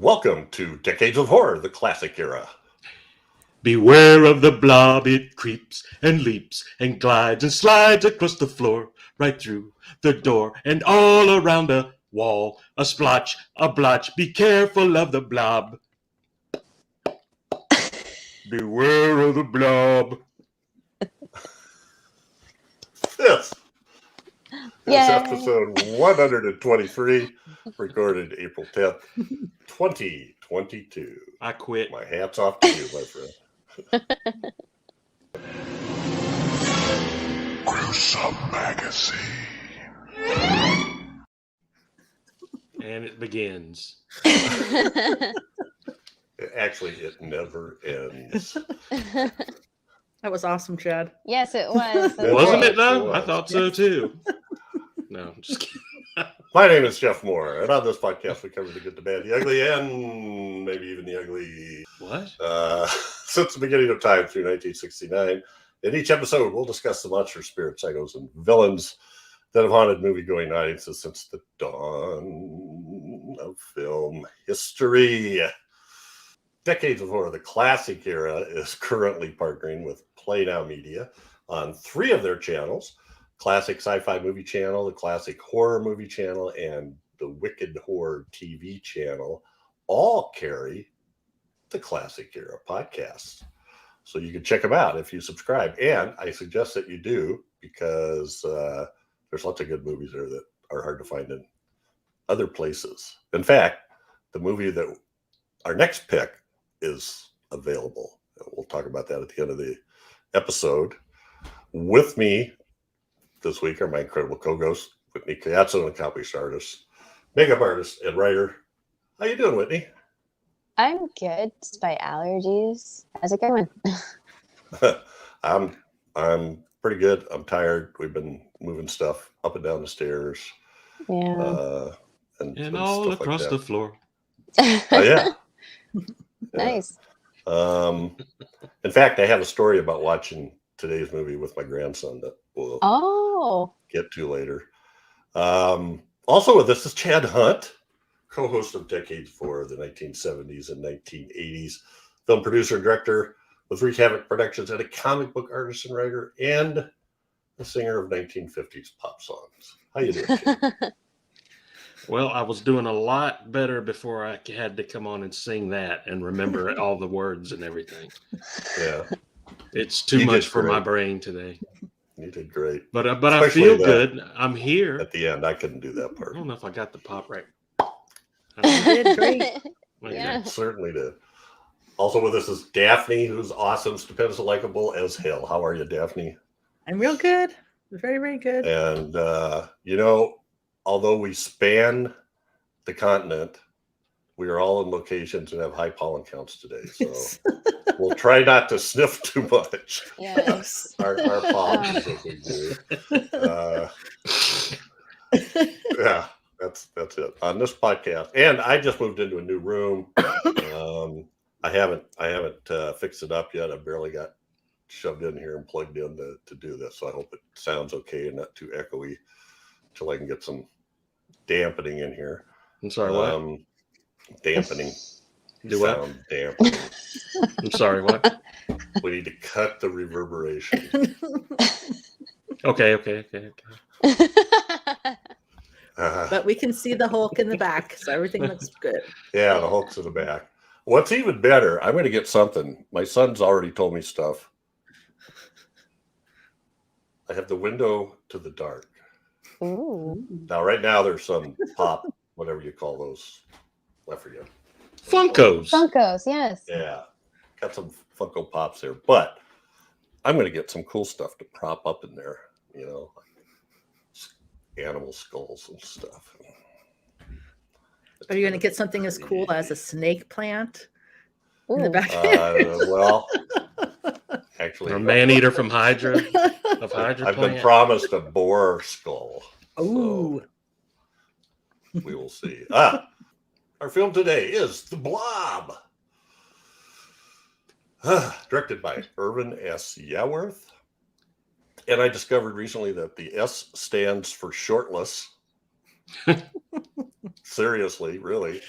Welcome to Decades of Horror, the classic era. Beware of the blob, it creeps and leaps and glides and slides across the floor, right through the door and all around the wall. A splotch, a blotch, be careful of the blob. Beware of the blob. This is episode 123, recorded April 10th, 2022. I quit. My hat's off to you, my friend. Gruesome Magazine. And it begins. Actually, it never ends. That was awesome, Chad. Yes, it was. Wasn't it though? It was. I thought so too. No, I'm just kidding. My name is Jeff Mohr, and on this podcast we cover the good, the bad, the ugly, and maybe even the ugly. What? Since the beginning of time through 1969. In each episode, we'll discuss the monsters, spirits, psychos, and villains that have haunted movie-going audiences since the dawn of film history. Decades of Horror, the classic era, is currently partnering with Play Now Media on 3 of their channels: Classic Sci-Fi Movie Channel, the Classic Horror Movie Channel, and the Wicked Horror TV Channel. All carry the Classic Era podcasts. So you can check them out if you subscribe. And I suggest that you do, because there's lots of good movies there that are hard to find in other places. In fact, the movie that our next pick is available. We'll talk about that at the end of the episode. With me this week are my incredible co-hosts, Whitney Collazo, an accomplished artist, makeup artist, and writer. How you doing, Whitney? I'm good, despite allergies. How's it going? I'm pretty good. I'm tired. We've been moving stuff up and down the stairs. Yeah. And all across the floor. Oh, yeah. Nice. In fact, I have a story about watching today's movie with my grandson that we'll get to later. Also with us is Chad Hunt, co-host of Decades for the 1970s and 1980s, film producer and director with Wreak Havoc Productions, and a comic book artist and writer, and a singer of 1950s pop songs. How you doing, Chad? Well, I was doing a lot better before I had to come on and sing that and remember all the words and everything. Yeah. It's too much for my brain today. You did great. But I Especially feel good. I'm here. At the end, I couldn't do that I part. don't know if I got the pop right. You did great. Yeah. Certainly did. Also with us is Daphne, who's awesome, stupendous, likable as hell. How are you, Daphne? I'm real good. Very, very good. And, although we span the continent, we are all in locations and have high pollen counts today. So we'll try not to sniff too much. Yes. Our pollens as we do. Yeah, that's it on this podcast. And I just moved into a new room. I haven't fixed it up yet. I barely got shoved in here and plugged in to do this. So I hope it sounds okay and not too echoey till I can get some dampening in here. I'm sorry, what? Dampening. Do what? Sound dampening. I'm sorry, what? We need to cut the reverberation. Okay. But we can see the Hulk in the back, so everything looks good. Yeah, the Hulk's in the back. What's even better, I'm going to get something. My son's already told me stuff. I have the window to the dark. Ooh. Now, right now, there's some pop, whatever you call those. I forget. Funkos. Funkos, yes. Yeah, got some Funko Pops there. But I'm going to get some cool stuff to prop up in there, animal skulls and stuff. Are you going to get something as cool as a snake plant in the Ooh. back? Well, actually, Or a man-eater from Hydra. Of Hydra I've been plant. promised a boar skull. Ooh. So we will see. Our film today is The Blob. Directed by Irvin S. Yaworth. And I discovered recently that the S stands for shortless. seriously, really.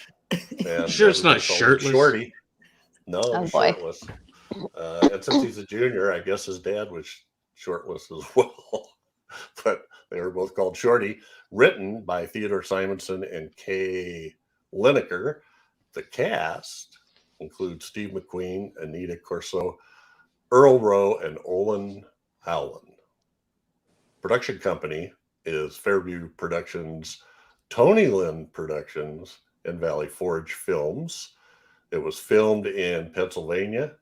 And Sure it's not everybody called him shirtless? Shorty. No, Oh, he's boy. shirtless. And since he's a junior, I guess his dad was shirtless as well. But they were both called Shorty. Written by Theodore Simonson and Kay Lineker. The cast includes Steve McQueen, Anita Corso, Earl Rowe, and Olin Howland. Production company is Fairview Productions, Tony Lynn Productions, and Valley Forge Films. It was filmed in Pennsylvania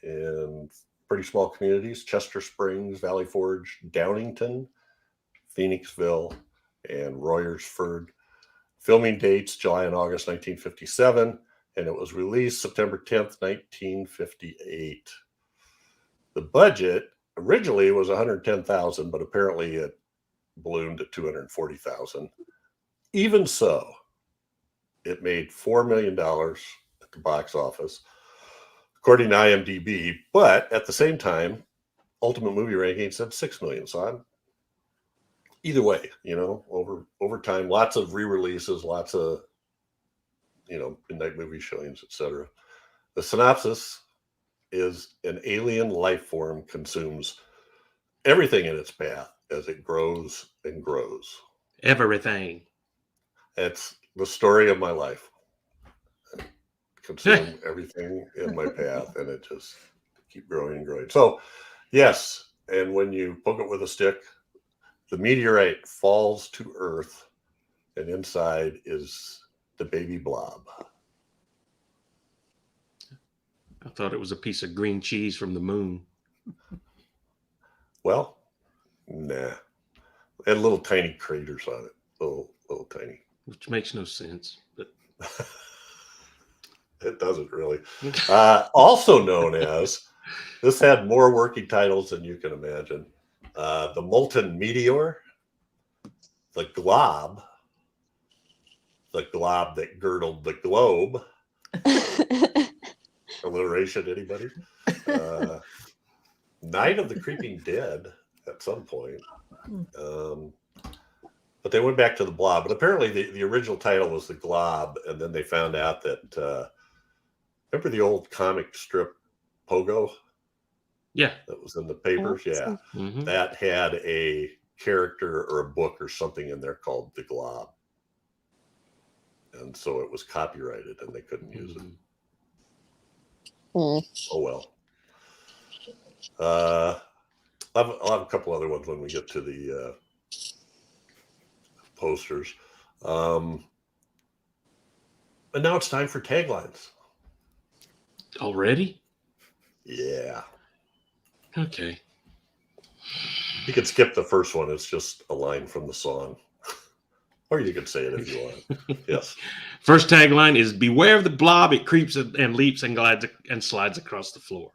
in pretty small communities: Chester Springs, Valley Forge, Downington, Phoenixville, and Royersford. Filming dates July and August 1957, and it was released September 10th, 1958. The budget originally was $110,000, but apparently it ballooned to $240,000. Even so, it made $4 million at the box office, according to IMDb. But at the same time, Ultimate Movie Rankings said $6 million. So I'm either way, over time, lots of re-releases, lots of midnight movie showings, etc. The synopsis is: an alien life form consumes everything in its path as it grows and grows. Everything. It's the story of my life. Consume everything in my path, and it just keep growing and growing. So, yes, and when you poke it with a stick, the meteorite falls to Earth, and inside is the baby blob. I thought it was a piece of green cheese from the moon. Well, nah. It had little tiny craters on it. Little tiny. Which makes no sense. But It doesn't really. Also known as, this had more working titles than you can imagine. The Molten Meteor, the Glob that girdled the globe. Alliteration, anybody? Night of the Creeping Dead at some point. But they went back to the Blob. But apparently the original title was the Glob, and then they found out that, remember the old comic strip Pogo? yeah. That was in the papers? Yeah. Mhm. That had a character or a book or something in there called the Glob. And so it was copyrighted and they couldn't use it. Oh, well. I'll have a couple other ones when we get to the posters. And now it's time for taglines. Already? Yeah. Okay. You could skip the first one. It's just a line from the song. Or you could say it if you want. Yes. First tagline is: Beware of the blob. It creeps and leaps and glides and slides across the floor.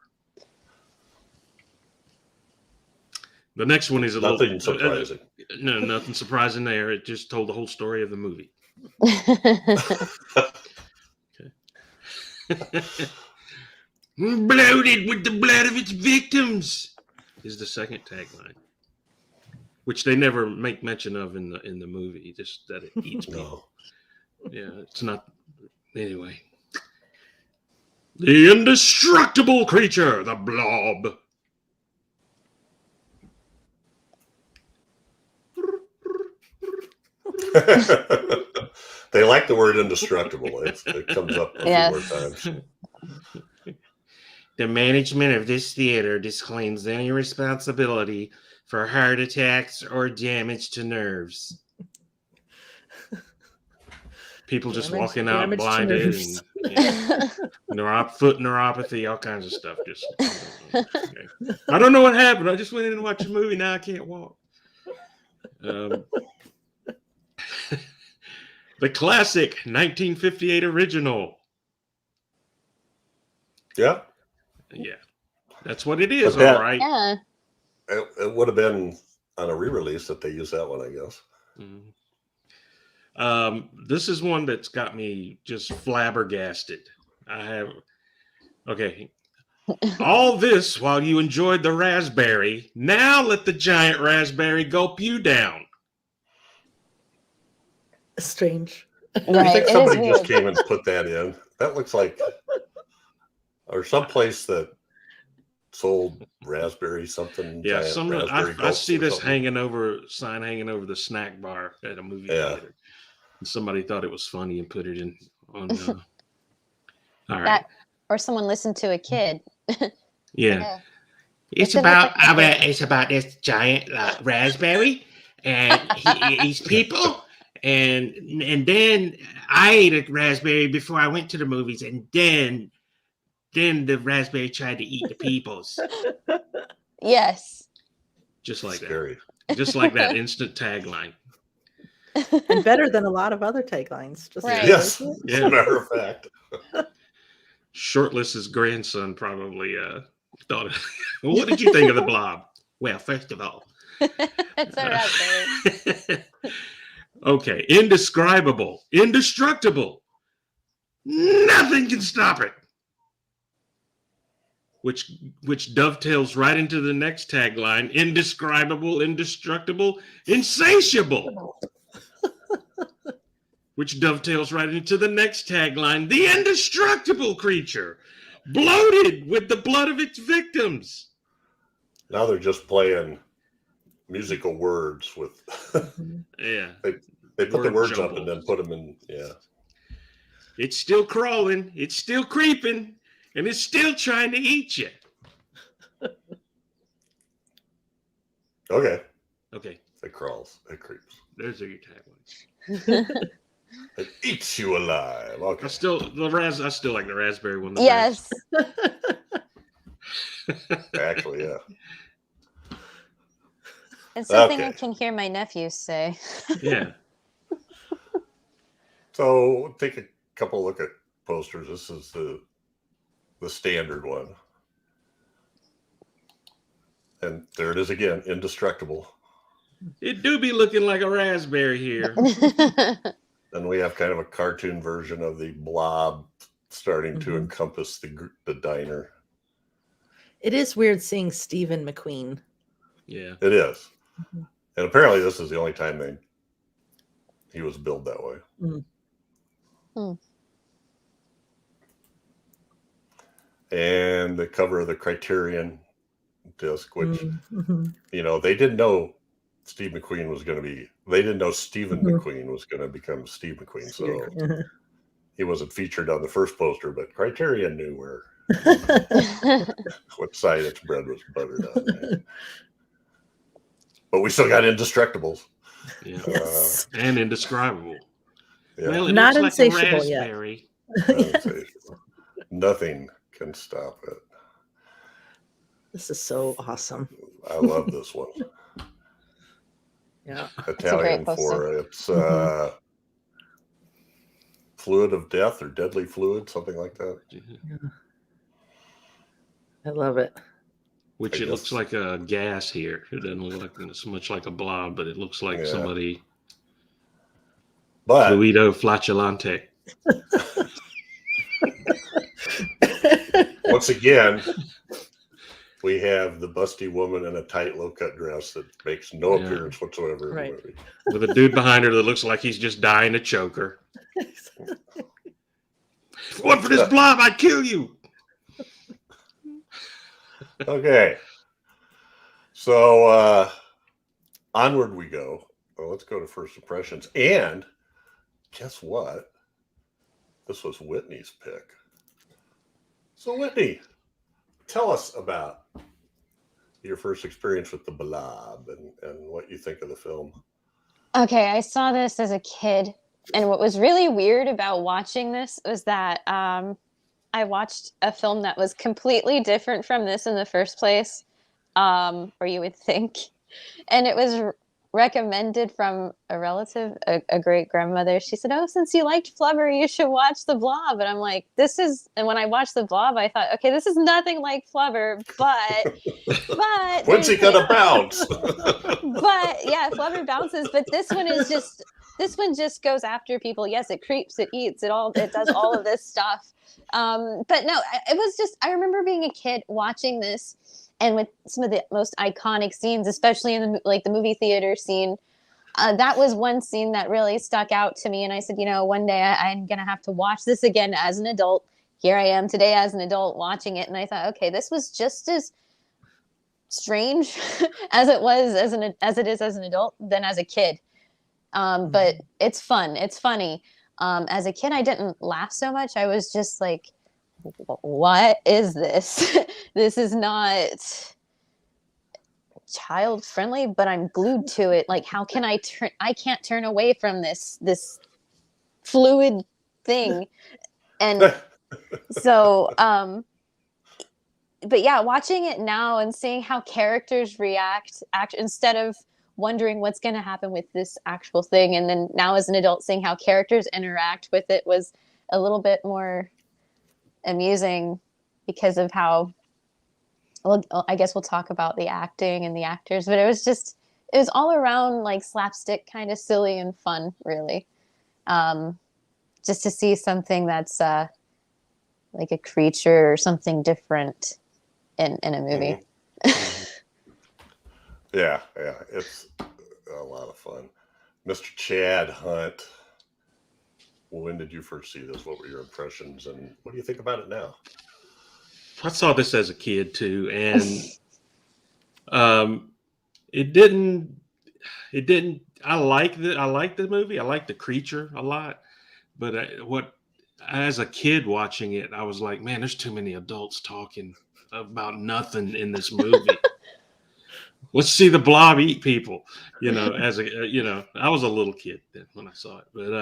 The next one is Nothing surprising. No, nothing surprising there. It just told the whole story of the movie. Bloated with the blood of its victims is the second tagline, which they never make mention of in the movie. Just that it eats people. Yeah, it's not. Anyway, the indestructible creature, the blob. They like the word indestructible. It comes up a few more times. The management of this theater disclaims any responsibility for heart attacks or damage to nerves. People just walking out damage to blinded nerves. and foot neuropathy, all kinds of stuff. Just okay. I don't know what happened. I just went in and watched a movie. Now I can't walk. The classic 1958 original. Yeah. Yeah, that's what it is. But All right. Yeah. It would have been on a re-release that they used that one, I guess. This is one that's got me just flabbergasted. Okay. All this while you enjoyed the raspberry. Now let the giant raspberry gulp you down. Strange. You Right. think It is somebody weird. just came and put that in? That looks like, or someplace that sold raspberry something. Yeah, Giant some raspberry I gulps see or this something. sign hanging over the snack bar at a movie Yeah. theater. And somebody thought it was funny and put it in on. All right. That, or someone listened to a kid. Yeah. It's about it's about this giant raspberry and he's people and then I ate a raspberry before I went to the movies and then the raspberry tried to eat the peoples. Yes. Just like Scary. that. Just like that instant tagline. And better than a lot of other taglines. Just Right. Yes, as Yeah. a matter of fact. Shortlist's grandson probably thought, well, what did you think of the blob? Well, first of all, It's a raspberry. okay, indescribable, indestructible, nothing can stop it. Which dovetails right into the next tagline: indescribable, indestructible, insatiable. Which dovetails right into the next tagline: the indestructible creature, bloated with the blood of its victims. Now they're just playing musical words with. Yeah. They put the Word words up jumble. and then put them in. Yeah. It's still crawling, it's still creeping, and it's still trying to eat you. Okay. Okay, It crawls. It creeps. those are your taglines. It eats you alive. Okay. I still like the raspberry one. The Yes. Actually, yeah. It's something I Okay. can hear my nephews say. best. Yeah. So take a couple look at posters. This is the standard one. And there it is again, indestructible. It do be looking like a raspberry here. Then we have kind of a cartoon version of the blob starting to Mhm. encompass the diner. It is weird seeing Stephen McQueen. Yeah. It is. Mhm. And apparently this is the only time he was billed that way. Mm. Hmm. And the cover of the Criterion disc, which, Mhm. they didn't know Steve McQueen was going to be, they didn't know Stephen Mhm. McQueen was going to become Steve McQueen. So Mhm. he wasn't featured on the first poster, but Criterion knew what side its bread was buttered on. Right? But we still got Indestructibles. Yeah. Yes. And indescribable. Yeah. Well, it Not looks like a insatiable yet. raspberry. Insatiable. Nothing can stop it. This is so awesome. I love this one. Yeah. Italian poster. for it. It's Mhm. Fluid of Death or Deadly Fluid, something like that. I love it. Which I it looks guess. like a gas here. It doesn't look like so much like a blob, but it looks like Yeah. somebody But Fluido flatulante. once again, we have the busty woman in a tight low-cut dress that makes no Yeah. appearance whatsoever in Right. the movie. With a dude behind her that looks like he's just dying to choke her. If it wasn't for this blob, I'd kill you. Okay. So onward we go. Well, let's go to first impressions. And guess what? This was Whitney's pick. So Whitney, tell us about your first experience with the blob and what you think of the film. Okay, I saw this as a kid, and what was really weird about watching this was that I watched a film that was completely different from this in the first place, or you would think, and it was recommended from a relative, a great grandmother. She said, "Oh, since you liked Flubber, you should watch The Blob." And I'm like, and when I watched The Blob, I thought, okay, this is nothing like Flubber, but When's he gonna bounce? but yeah, Flubber bounces, but this one just goes after people. Yes, it creeps, it eats, it does all of this stuff. But no, it was just, I remember being a kid watching this, and with some of the most iconic scenes, especially in the movie theater scene, that was one scene that really stuck out to me. And I said, one day I'm going to have to watch this again as an adult. Here I am today as an adult watching it. And I thought, okay, this was just as strange as it was as it is as an adult than as a kid. But it's fun. It's funny. As a kid, I didn't laugh so much. I was just like, what is this? This is not child friendly, but I'm glued to it. Like, how can I can't turn away from this fluid thing. And so, but yeah, watching it now and seeing how characters react instead of wondering what's going to happen with this actual thing. And then now as an adult, seeing how characters interact with it was a little bit more amusing because of how, well, I guess we'll talk about the acting and the actors, but it was all around like slapstick, kind of silly and fun, really. Just to see something that's like a creature or something different in a movie. Yeah, it's a lot of fun. Mr. Chad Hunt, when did you first see this? What were your impressions, and what do you think about it now? I saw this as a kid too, and it didn't. I liked the movie. I liked the creature a lot, but as a kid watching it, I was like, man, there's too many adults talking about nothing in this movie. Let's see the blob eat people. As a I was a little kid then when I saw it, but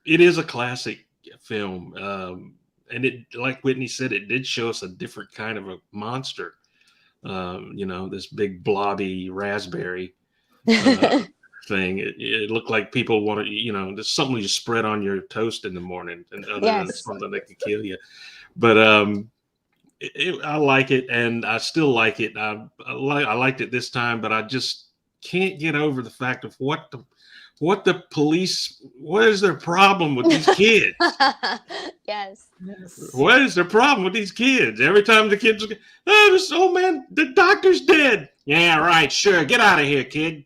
it is a classic film. And it, like Whitney said, it did show us a different kind of a monster. This big blobby raspberry thing. It looked like people wanted, there's something you spread on your toast in the morning, and other than something that could kill you. But I like it, and I still like it. I liked it this time, but I just can't get over the fact of what the police. What is their problem with these kids? Yes. What is their problem with these kids? Every time the kids, this old man, the doctor's dead. Yeah, right. Sure, get out of here, kid.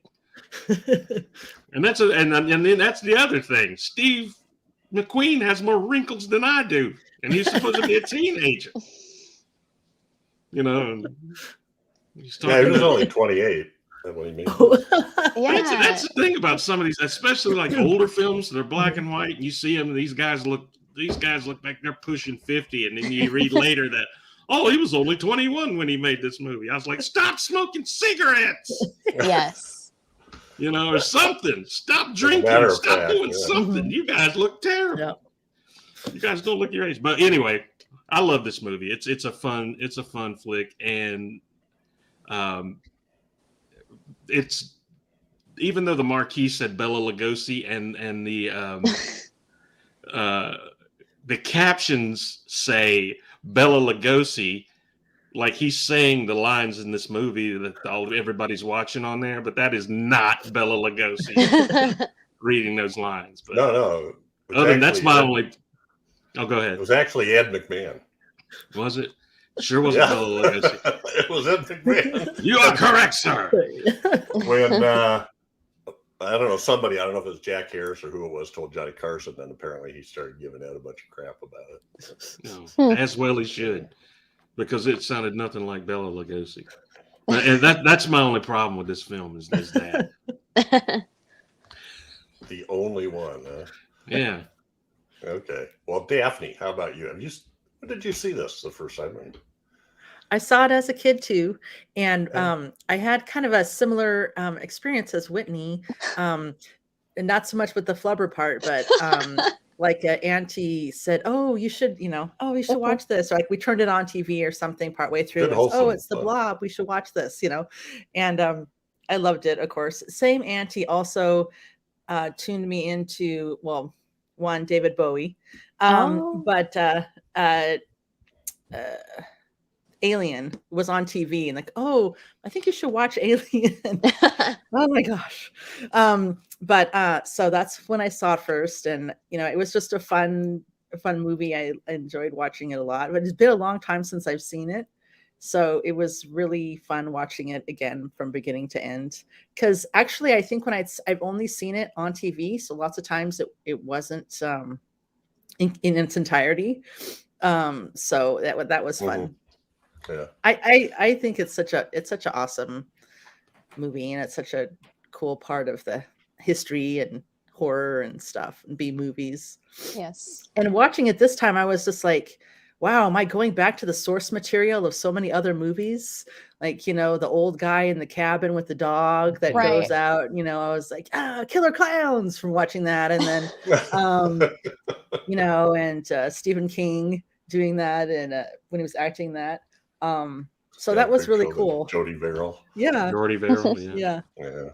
And that's and then that's the other thing. Steve McQueen has more wrinkles than I do, and he's supposed to be a teenager. He was only 28. That's what he means. Yeah, that's the thing about some of these, especially like older films that are black and white. And you see them, these guys look like they're pushing 50, and then you read later that, oh, he was only 21 when he made this movie. I was like, stop smoking cigarettes. Yes. Or something. Stop drinking. Stop doing something. You guys look terrible. Yeah. You guys don't look your age. But anyway, I love this movie. It's a fun flick, and it's, even though the marquee said Bela Lugosi and the captions say Bela Lugosi, like he's saying the lines in this movie that everybody's watching on there, but that is not Bela Lugosi reading those lines. But no. Other than that's my only. Oh, go ahead. It was actually Ed McMahon. Was it? Sure wasn't Bela Lugosi. It was Ed McMahon. You are correct, sir. When I don't know, somebody, I don't know if it was Jack Harris or who it was, told Johnny Carson, then apparently he started giving out a bunch of crap about it. As well he should, because it sounded nothing like Bela Lugosi. And that's my only problem with this film is that. The only one, huh? Yeah. Okay. Well, Daphne, how about you? When did you see this the first time? I saw it as a kid too, and I had kind of a similar experience as Whitney, and not so much with the flubber part, but like Auntie said, "Oh, you should, you should watch this." Or like we turned it on TV or something partway through. Oh, it's the Blob. We should watch this, And I loved it, of course. Same Auntie also tuned me into one David Bowie, but Alien was on TV, and like, oh, I think you should watch Alien. Oh my gosh. But so that's when I saw it first, and it was just a fun movie. I enjoyed watching it a lot, but it's been a long time since I've seen it. So it was really fun watching it again from beginning to end. Because actually, I think when I've only seen it on TV, so lots of times it wasn't in its entirety. So that was fun. Yeah. I think it's such an awesome movie, and it's such a cool part of the history and horror and stuff and B movies. Yes. And watching it this time, I was just like, wow, am I going back to the source material of so many other movies? Like, the old guy in the cabin with the dog that Right. goes out, I was like, killer clowns from watching that. And then, and Stephen King doing that and when he was acting that. So that was really cool. Jody Verrill. Yeah. Jordy Verrill. Yeah. Yeah.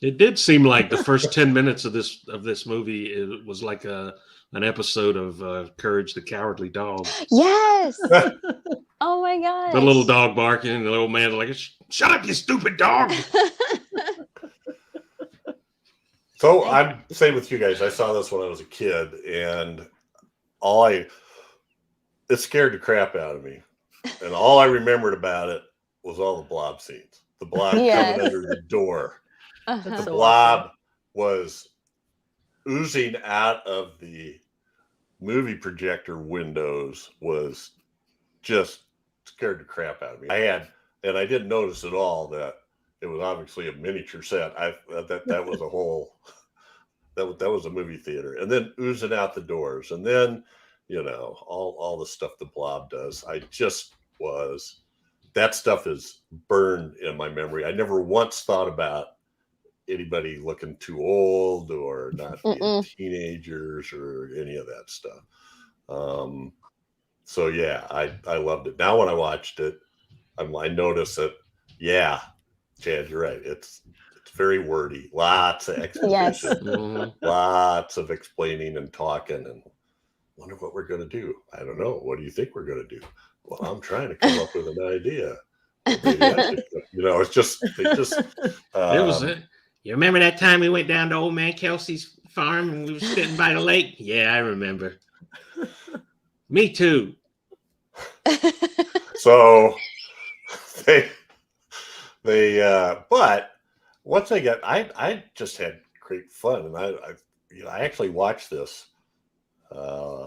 It did seem like the first 10 minutes of this movie, it was like an episode of Courage the Cowardly Dog. Yes. Oh my god. The little dog barking, and the old man's like, "Shut up, you stupid dog!" So I'm same with you guys. I saw this when I was a kid, and it scared the crap out of me. And all I remembered about it was all the blob scenes. The blob coming under the door. Uh-huh. The blob was oozing out of the movie projector windows, was just scared the crap out of me. I didn't notice at all that it was obviously a miniature set. That was a whole that was a movie theater, and then oozing out the doors, and then all the stuff the blob does. That stuff is burned in my memory. I never once thought about anybody looking too old or not being teenagers or any of that stuff. So yeah, I loved it. Now when I watched it, I noticed that, yeah, Chad, you're right. It's very wordy. Lots of exposition. Yes. Lots of explaining and talking, and wonder what we're going to do. I don't know. What do you think we're going to do? Well, I'm trying to come up with an idea. It's just it was it. You remember that time we went down to old man Kelsey's farm and we were sitting by the lake? Yeah, I remember. Me too. So but once I just had great fun, and I actually watched this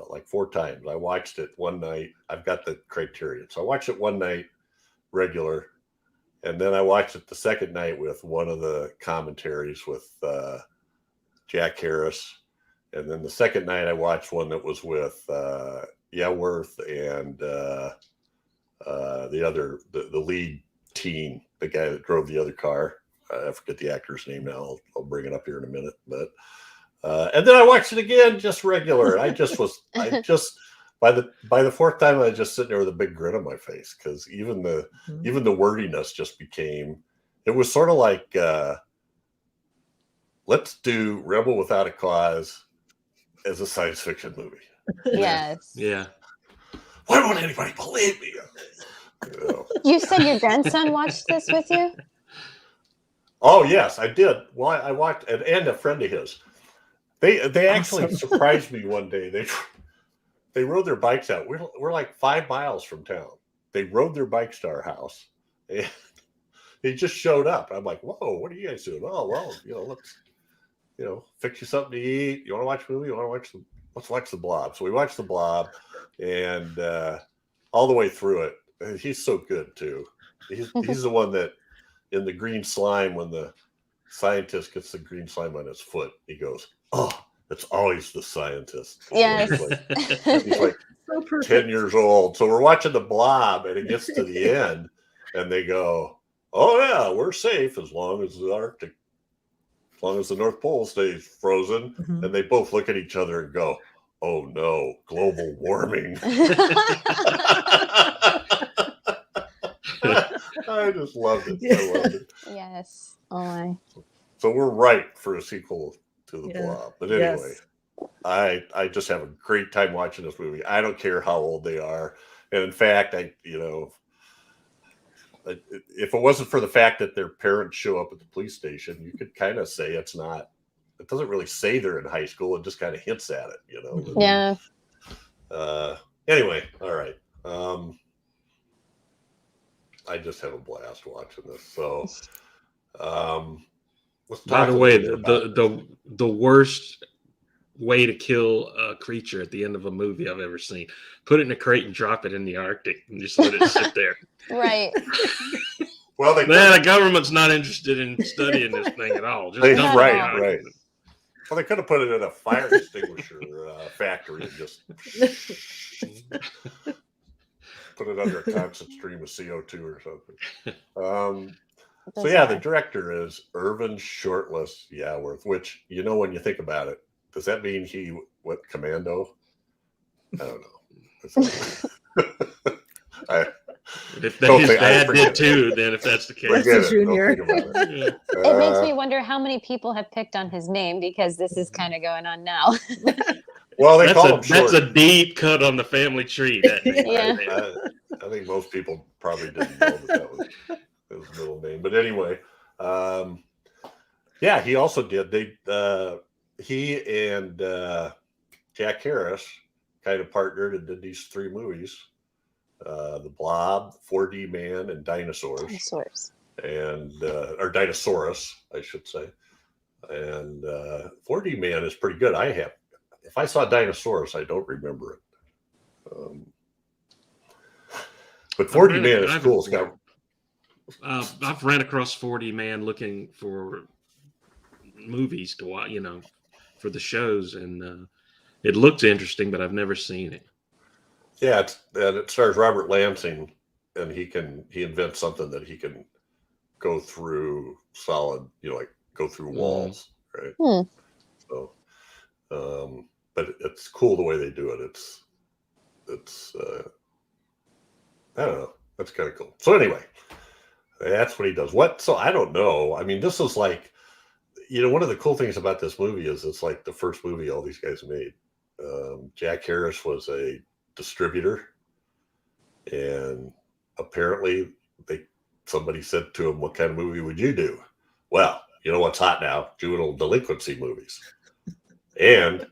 like 4 times. I watched it one night. I've got the Criterion, so I watched it one night regular, and then I watched it the second night with one of the commentaries with Jack Harris, and then the second night I watched one that was with Yeworth and the lead teen, the guy that drove the other car. I forget the actor's name now. I'll bring it up here in a minute, but and then I watched it again, just regular. By the 4th time, I was just sitting there with a big grin on my face, because even the wordiness just became. It was sort of like, let's do Rebel Without a Cause as a science fiction movie. Yes. Yeah. Why won't anybody believe me? You said your grandson watched this with you? Oh yes, I did. Well, I watched, and a friend of his. They actually surprised me one day. They rode their bikes out. We're like 5 miles from town. They rode their bikes to our house, and they just showed up. I'm like, whoa, what are you guys doing? Oh, well, let's fix you something to eat. You want to watch a movie? Let's watch The Blob. So we watched The Blob, and all the way through it. And he's so good too. He's the one that, in the green slime, when the scientist gets the green slime on his foot, he goes, "Oh, it's always the scientist." Yes. He's like so 10 years old. So we're watching The Blob, and it gets to the end, and they go, "Oh yeah, we're safe as long as the North Pole stays frozen." Mm-hmm. And they both look at each other and go, "Oh no, global warming." I just loved it. I loved it. Yes. Oh my. So we're right for a sequel to The Blob. But anyway, Yes. I just have a great time watching this movie. I don't care how old they are. And in fact, if it wasn't for the fact that their parents show up at the police station, you could kind of say it doesn't really say they're in high school. It just kind of hints at it, Yeah. Anyway, all right. just have a blast watching this. So, let's By talk the a way, little bit about the worst way to kill a creature at the end of a movie I've ever seen. Put it in a crate and drop it in the Arctic and just let it sit there. Right. Well, The government's not interested in studying this thing at all. Just dump it in the Arctic. right. Well, they could have put it in a fire extinguisher factory and just put it under a constant stream of CO2 or something. So yeah, the director is Irvin Shortless Yaworth, which, you know, when you think about it, does that mean he went commando? I don't know. If his dad did too, then if that's the case. That's Junior. It makes me wonder how many people have picked on his name, because this is kind of going on now. Well, that's a deep cut on the family tree. That name. Yeah. I think most people probably didn't know that was his middle name. But anyway, yeah, he also did. He and Jack Harris kind of partnered and did these 3 movies: The Blob, 4D Man, and Dinosaurs. Or Dinosaurus, I should say. And 4D Man is pretty good. If I saw Dinosaurus, I don't remember it. But 4D Man is cool. I've ran across 4D Man looking for movies to watch, for the shows, and it looks interesting, but I've never seen it. Yeah, it stars Robert Lansing, and he invents something that he can go through solid, like go through walls, right? So, but it's cool the way they do it. It's I don't know. That's kind of cool. So anyway, that's what he does. So I don't know. I mean, this is like, one of the cool things about this movie is it's like the first movie all these guys made. Jack Harris was a distributor, and apparently somebody said to him, "What kind of movie would you do?" Well, you know what's hot now? Juvenile delinquency movies. And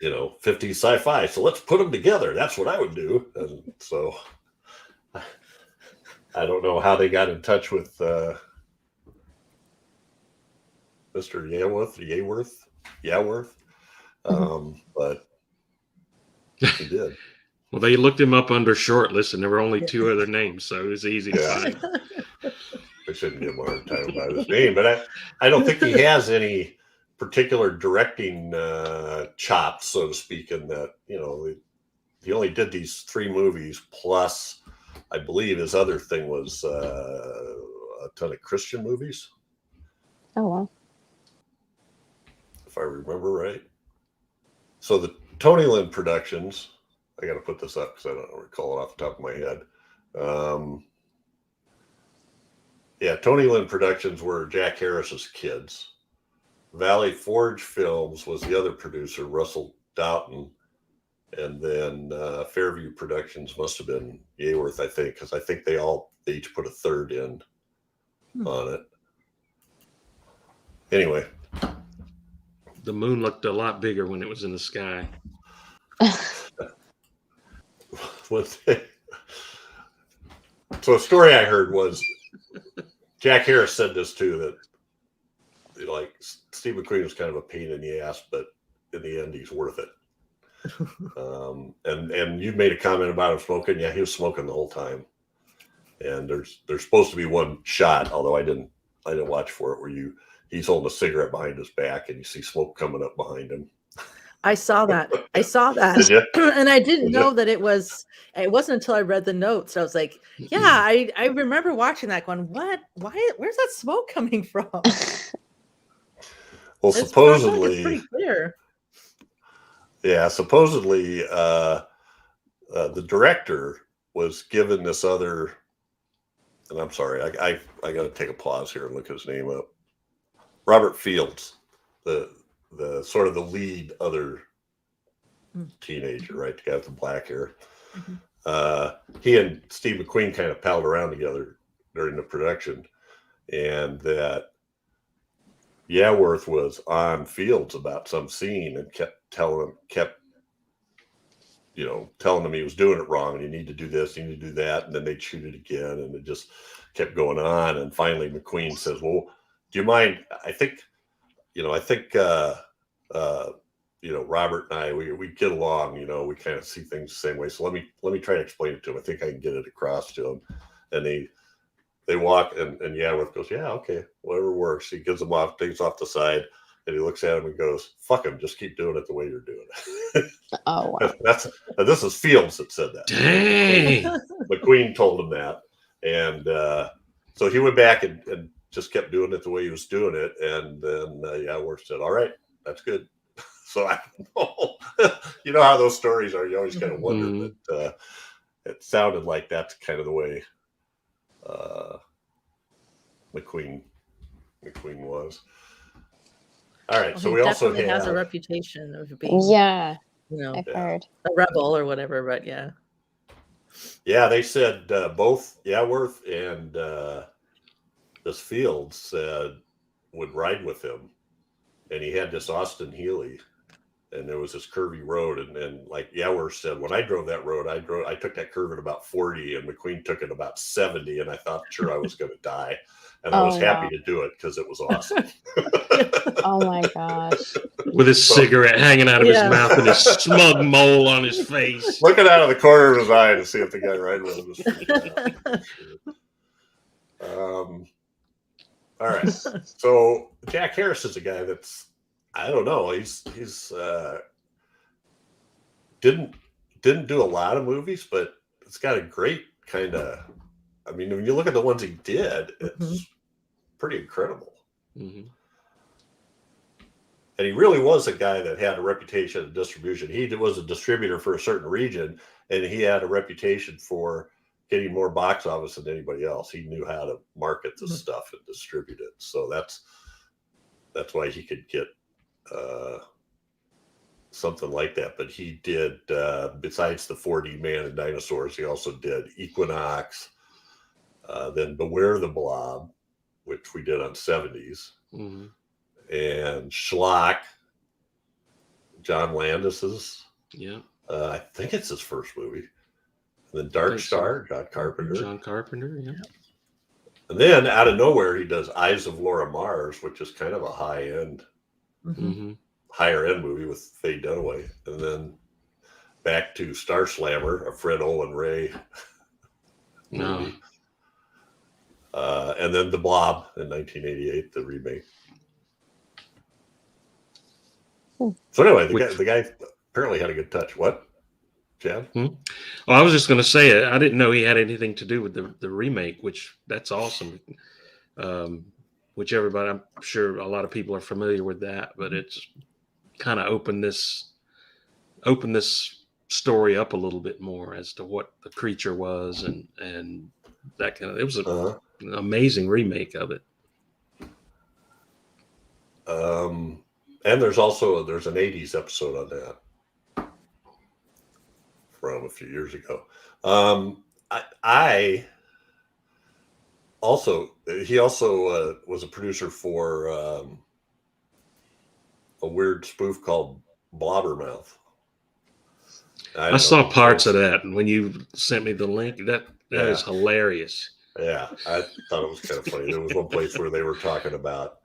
50s sci-fi. So let's put them together. That's what I would do. And so I don't know how they got in touch with Mr. Yaworth. But he did. Well, they looked him up under shortlist, and there were only 2 other names, so it was easy to find. I shouldn't give him a hard time about his name, but I don't think he has any particular directing chops, so to speak, in that, he only did these 3 movies, plus I believe his other thing was a ton of Christian movies. Oh, wow. If I remember right. So the Tony Lynn Productions, I got to put this up because I don't recall it off the top of my head. Yeah, Tony Lynn Productions were Jack Harris's kids. Valley Forge Films was the other producer, Russell Doughton. And then Fairview Productions must have been Yaworth, I think, because I think they each put a third in on it. Anyway. The moon looked a lot bigger when it was in the sky. So a story I heard was Jack Harris said this too, that like Steve McQueen was kind of a pain in the ass, but in the end he's worth it. And you made a comment about him smoking. Yeah, he was smoking the whole time. And there's supposed to be one shot, although I didn't watch for it, where he's holding a cigarette behind his back and you see smoke coming up behind him. I saw that. Did you? And I didn't know that it wasn't until I read the notes. I was like, yeah, I remember watching that going, what? Where's that smoke coming from? Well, supposedly it's pretty clear. Yeah, supposedly the director was given this other, and I'm sorry, I got to take a pause here and look his name up. Robert Fields, the sort of the lead other teenager, right? The guy with the black hair. He and Steve McQueen kind of palled around together during the production, and that Yaworth was on Fields about some scene and kept telling him he was doing it wrong and you need to do this, you need to do that, and then they'd shoot it again, and it just kept going on. And finally, McQueen says, "Well, do you mind? I think Robert and I, we get along. We kind of see things the same way. So let me try to explain it to him. I think I can get it across to him." And they walk, and Yaworth goes, "Yeah, okay, whatever works." He gives them off, takes off the side, and he looks at him and goes, "Fuck him, just keep doing it the way you're doing it." Oh, wow. This is Fields that said that. Dang. McQueen told him that, and so he went back and just kept doing it the way he was doing it, and then Yaworth said, "All right, that's good." So I don't know. You know how those stories are. You always kind of wonder that it sounded like that's kind of the way McQueen was. All right, so we also has a reputation of being, I've heard a rebel or whatever. But yeah, they said both Yaworth and this Fields said would ride with him, and he had this Austin Healey, and there was this curvy road, and like Yaworth said, when I drove that road, I took that curve at about 40, and McQueen took it about 70, and I thought sure I was going to die, and I was happy to do it because it was awesome. Oh my gosh! With his cigarette hanging out of his mouth and his smug mole on his face, looking out of the corner of his eye to see if the guy riding with him was freaking out. All right, so Jack Harris is a guy that's, I don't know, he's didn't do a lot of movies, but it's got a great kind of, I mean, when you look at the ones he did, it's pretty incredible. Mm-hmm. And he really was a guy that had a reputation of distribution. He was a distributor for a certain region, and he had a reputation for getting more box office than anybody else. He knew how to market the stuff and distribute it. So that's why he could get something like that. But he did, besides the 4D Man and Dinosaurs, he also did Equinox, then Beware of the Blob, which we did on 70s, and Schlock, John Landis's. Yeah. I think it's his first movie. And then Dark Star, John Carpenter. Yeah. And then out of nowhere, he does Eyes of Laura Mars, which is kind of a higher end movie with Faye Dunaway. And then back to Star Slammer, a Fred Olen Ray movie. And then The Blob in 1988, the remake. So anyway, the guy apparently had a good touch. What, Chad? Well, I was just going to say, I didn't know he had anything to do with the remake, which that's awesome. Which everybody, I'm sure a lot of people are familiar with that, but it's kind of opened this story up a little bit more as to what the creature was and that kind of. It was an amazing remake of it. And there's an 80s episode on that from a few years ago. He also was a producer for a weird spoof called Blobbermouth. I saw parts of that, and when you sent me the link, that is hilarious. Yeah, I thought it was kind of funny. There was one place where they were talking about,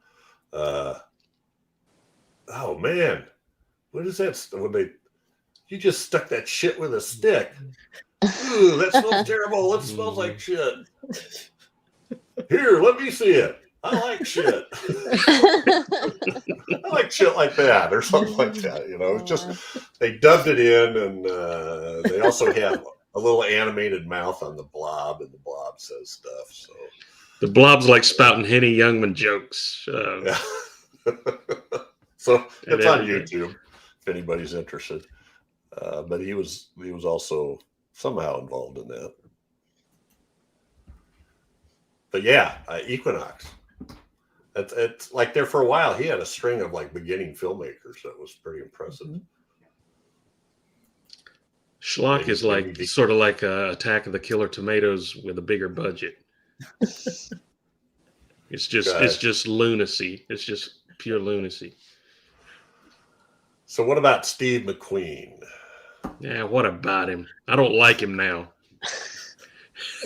oh man, what is that? When you just stuck that shit with a stick. Ooh, that smells terrible. It smells like shit. Here, let me see it. I like shit. I like shit like that or something like that. It's just they dubbed it in, and they also had a little animated mouth on the Blob, and the Blob says stuff. So the Blob's like spouting Henny Youngman jokes. Yeah. So it's on YouTube if anybody's interested. But he was also somehow involved in that. But yeah, Equinox. It's like there for a while. He had a string of like beginning filmmakers that was pretty impressive. Schlock is like sort of like Attack of the Killer Tomatoes with a bigger budget. It's just lunacy. It's just pure lunacy. So what about Steve McQueen? Yeah, what about him? I don't like him now.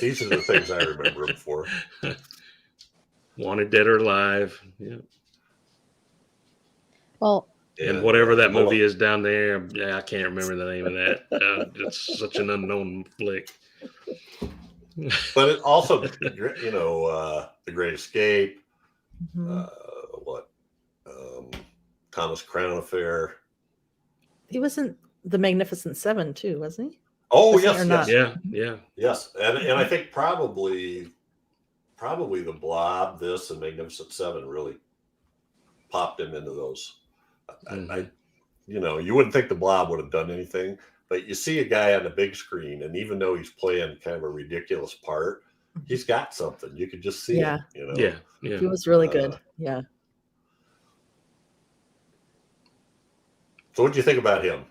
These are the things I remember him for. Wanted Dead or Alive. Yeah. Well, And whatever that movie Bullet- is down there, yeah, I can't remember the name of that. It's such an unknown flick. But it also, The Great Escape, Mhm. what, Thomas Crown Affair. He was in The Magnificent Seven too, wasn't he? Oh, Was he yes, or yes, not? Yeah. yes. And I think probably The Blob, this, and Magnificent Seven really popped him into those. Mhm. You wouldn't think The Blob would have done anything, but you see a guy on the big screen, and even though he's playing kind of a ridiculous part, he's got something. You could just see Yeah. it. Yeah. He was really good. Yeah. So what do you think about him?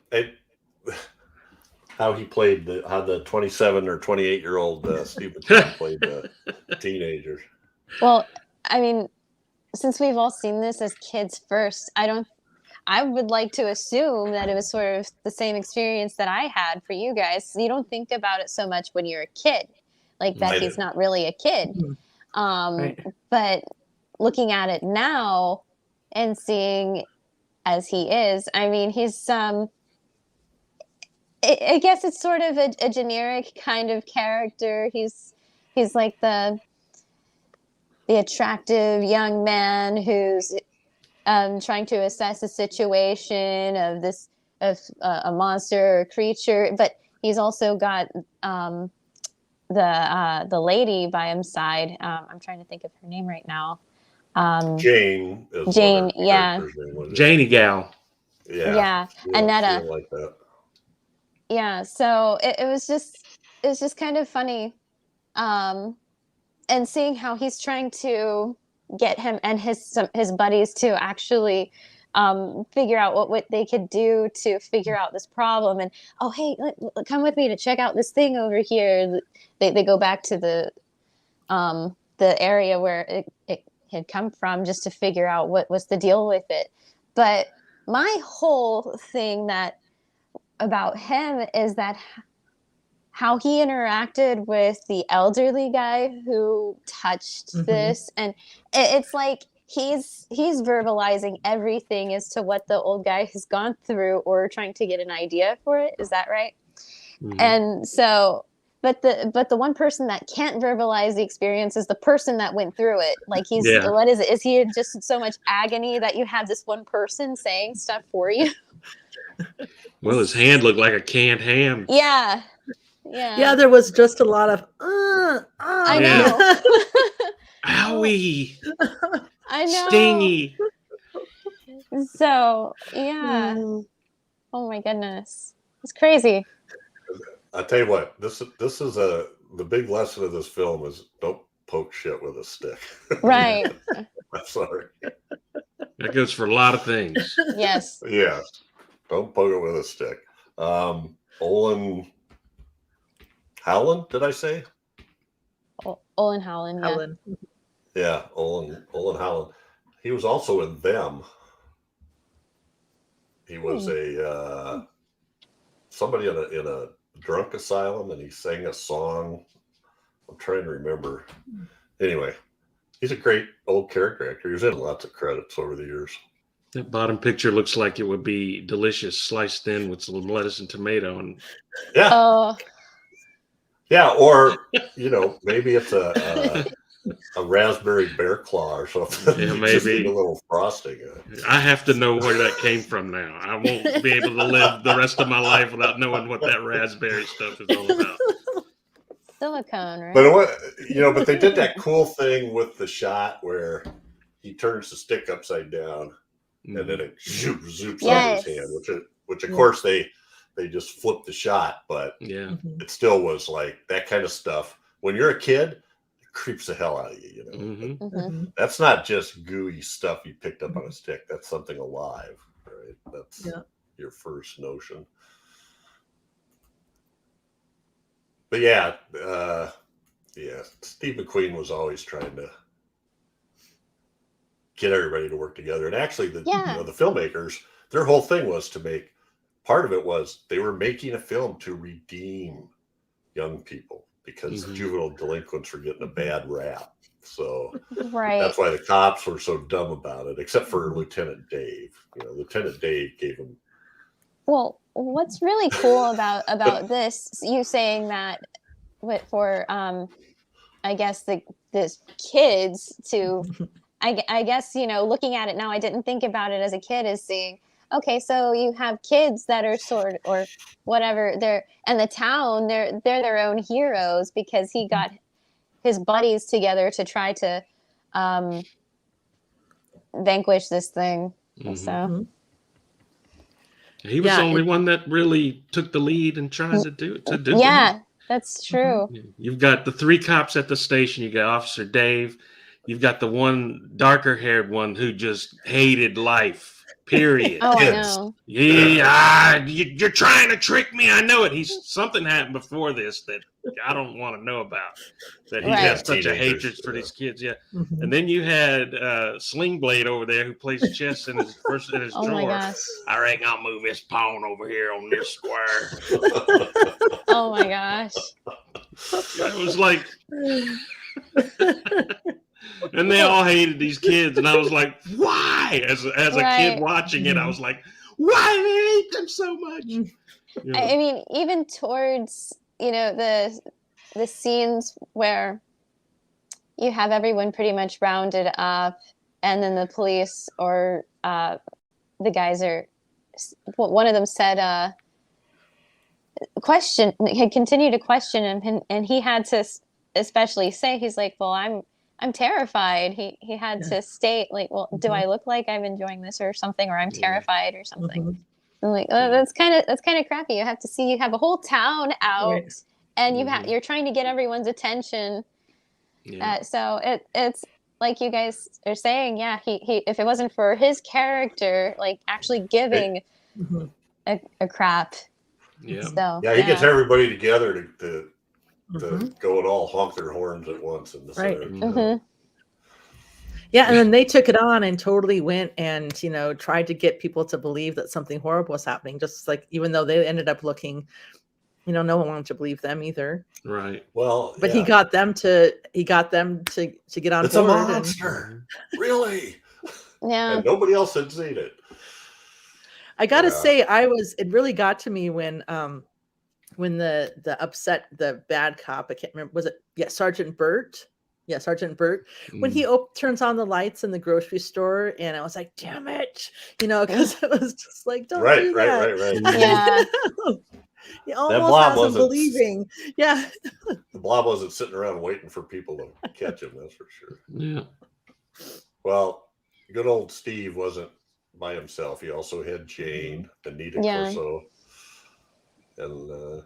How he played how the 27 or 28-year-old Steve McQueen played the teenagers. well, I mean, since we've all seen this as kids first, I would like to assume that it was sort of the same experience that I had for you guys. You don't think about it so much when you're a kid, like that I he's didn't. not really a kid. Mhm. Right. But looking at it now and seeing as he is, I mean, he's I guess it's sort of a generic kind of character. He's like the attractive young man who's trying to assess a situation of a monster or creature, but he's also got the lady by his side. I'm trying to think of her name right now. Jane is Jane, what her yeah. character's name was. Janie Gal. Yeah. Feel Annetta. like that. Yeah, so it was just kind of funny, and seeing how he's trying to get him and his buddies to actually figure out what they could do to figure out this problem. And oh, hey, come with me to check out this thing over here. They go back to the area where it had come from, just to figure out what was the deal with it. But my whole thing about him is that how he interacted with the elderly guy who touched this, and it's like he's verbalizing everything as to what the old guy has gone through, or trying to get an idea for it. Is that right? Mhm. And so, but the one person that can't verbalize the experience is the person that went through it. Like Yeah. what is it? Is he in just so much agony that you have this one person saying stuff for you? Well, his hand looked like a canned ham. Yeah. Yeah, there was just a lot of I Yeah. know. Owie. I know. Stingy. So yeah. Oh my goodness, it's crazy. I tell you what, this is the big lesson of this film is don't poke shit with a stick. Right. I'm sorry. That goes for a lot of things. Yes. Yes. Don't poke it with a stick. Olin Howland, did I say? Olin Howland. Yeah. Helen. Yeah, Olin Howland. He was also in Them. He was a somebody in a drunk asylum, and he sang a song. I'm trying to remember. Anyway, he's a great old character actor. He's in lots of credits over the years. That bottom picture looks like it would be delicious, sliced thin with some lettuce and tomato. And Yeah. Oh. Yeah, or maybe it's a raspberry bear claw or something. Yeah, You just maybe. need a little frosting. I have to know where that came from now. I won't be able to live the rest of my life without knowing what that raspberry stuff is all about. Silicone, right? But they did that cool thing with the shot where he turns the stick upside down, and then it zoops out of his hand, which of course they just flipped the shot, but Yeah. it still was like that kind of stuff. When you're a kid, it creeps the hell out of you. Mm-hmm. That's not just gooey stuff you picked up on a stick. That's something alive, right? That's your first notion. But yeah, Steve McQueen was always trying to get everybody to work together. And actually, the filmmakers, their whole thing was to make part of it was they were making a film to redeem young people because Mhm. juvenile delinquents were getting a bad rap. So Right. that's why the cops were so dumb about it, except for Lieutenant Dave. Lieutenant Dave gave him. Well, what's really cool about this, you saying that for I guess this kids to, I guess, looking at it now, I didn't think about it as a kid as seeing, okay, so you have kids that are or whatever, and the town, they're their own heroes because he got his buddies together to try to vanquish this thing. Mhm. So He was the only one that really took the lead and tried to do it. Yeah, that's true. You've got the 3 cops at the station. You got Officer Dave. You've got the one darker haired one who just hated life. Period. Oh, I know. Yeah, you're trying to trick me. I know it. Something happened before this that I don't want to know about. That he has such a hatred for these kids. Yeah. And then you had Sling Blade over there who plays chess in his Oh my drawer. gosh. I reckon I'll move this pawn over here on this square. Oh my gosh. It was like, and they all hated these kids, and I was like, why? As a kid watching it, I was like, why do they hate them so much? I mean, even towards the scenes where you have everyone pretty much rounded up, and then the police or the guys are. One of them said, had continued to question him, and he had to especially say, he's like, well, I'm terrified. He had to state, like, well, do I look like I'm enjoying this or something, or I'm terrified or something? I'm like, oh, that's kind of crappy. You have to see, you have a whole town out, and you're trying to get everyone's attention. So it's like you guys are saying, yeah, he if it wasn't for his character, like actually giving a crap. So, he gets everybody together to go and all honk their horns at once in the center. Yeah, and then they took it on and totally went and tried to get people to believe that something horrible was happening. Just like, even though they ended up looking, no one wanted to believe them either. Right. Well, but he got them to get on board. It's a monster, really. Yeah. And nobody else had seen it. I gotta say, it really got to me when the upset, the bad cop, I can't remember, was it Sergeant Burt? Yeah, Sergeant Burt. When he turns on the lights in the grocery store, and I was like, damn it, because it was just like, don't do that. Right. Yeah. He almost has him believing. Yeah. The Blob wasn't sitting around waiting for people to catch him, that's for sure. Yeah. Well, good old Steve wasn't by himself. He also had Jane, Anita Corso, and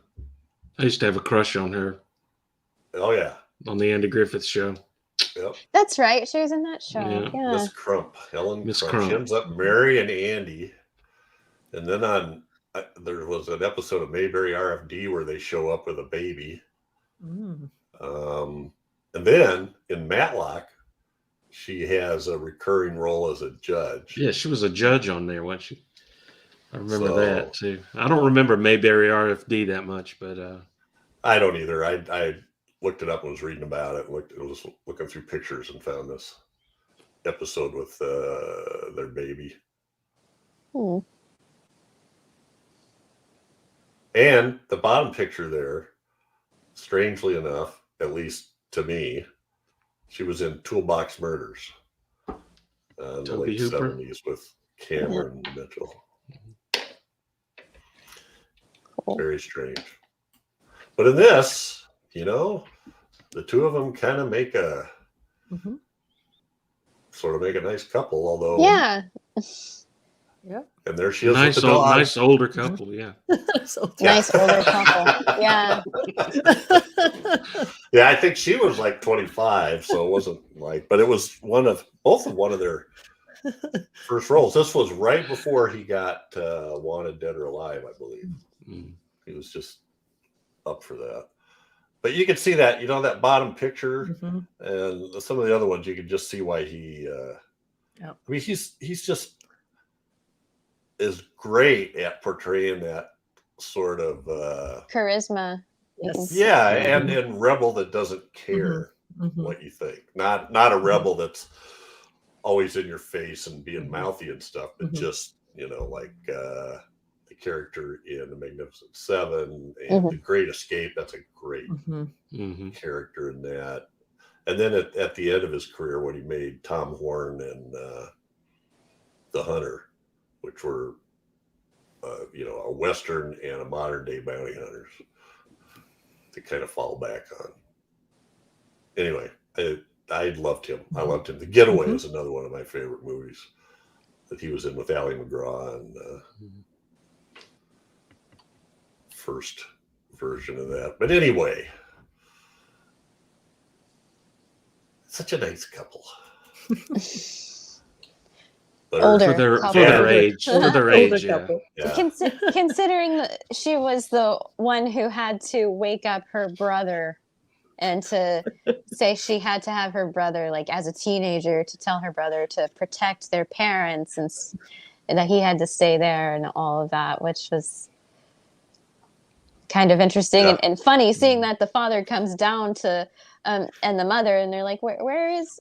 I used to have a crush on her. Oh yeah, on the Andy Griffith Show. Yep, that's right. She was in that show. Yeah. Miss Crump, Miss Crump. She ends up marrying Andy, and then there was an episode of Mayberry RFD where they show up with a baby. And then in Matlock, she has a recurring role as a judge. Yeah, she was a judge on there, wasn't she? I remember that too. I don't remember Mayberry RFD that much, but I don't either. I looked it up and was reading about it. Was looking through pictures and found this episode with their baby. And the bottom picture there, strangely enough, at least to me, she was in Toolbox Murders in the late 70s with Cameron Mitchell. Cool. Very strange. But in this, the two of them kind of make a nice couple, although and there she is with the dog. Nice older couple, yeah. Nice older couple, yeah. Yeah, I think she was like 25, so it wasn't but it was one of their first roles. This was right before he got Wanted Dead or Alive, I believe. He was just up for that. But you can see that, that bottom picture and some of the other ones, you can just see why he I mean, he's just, is great at portraying that sort of Charisma. Yes. yeah, Mhm. and rebel that doesn't care Mhm. what you think. Not a rebel that's always in your face and being mouthy and stuff, but Mhm. just, like the character in The Magnificent Seven and The Great Escape. That's a great Mhm. Mhm. character in that. And then at the end of his career, when he made Tom Horn and The Hunter, which were a Western and a modern day bounty hunters to kind of fall back on. Anyway, I loved him. I loved him. The Getaway is another one of my favorite movies that he was in with Ali McGraw and first version of that. But anyway, such a nice couple. Older For their couple. age. For their Older age, yeah. couple. Yeah. Considering that she was the one who had to wake up her brother and to say she had to have her brother, like as a teenager, to tell her brother to protect their parents and that he had to stay there and all of that, which was kind of interesting and funny, seeing that the father comes down to and the mother, and they're like, where is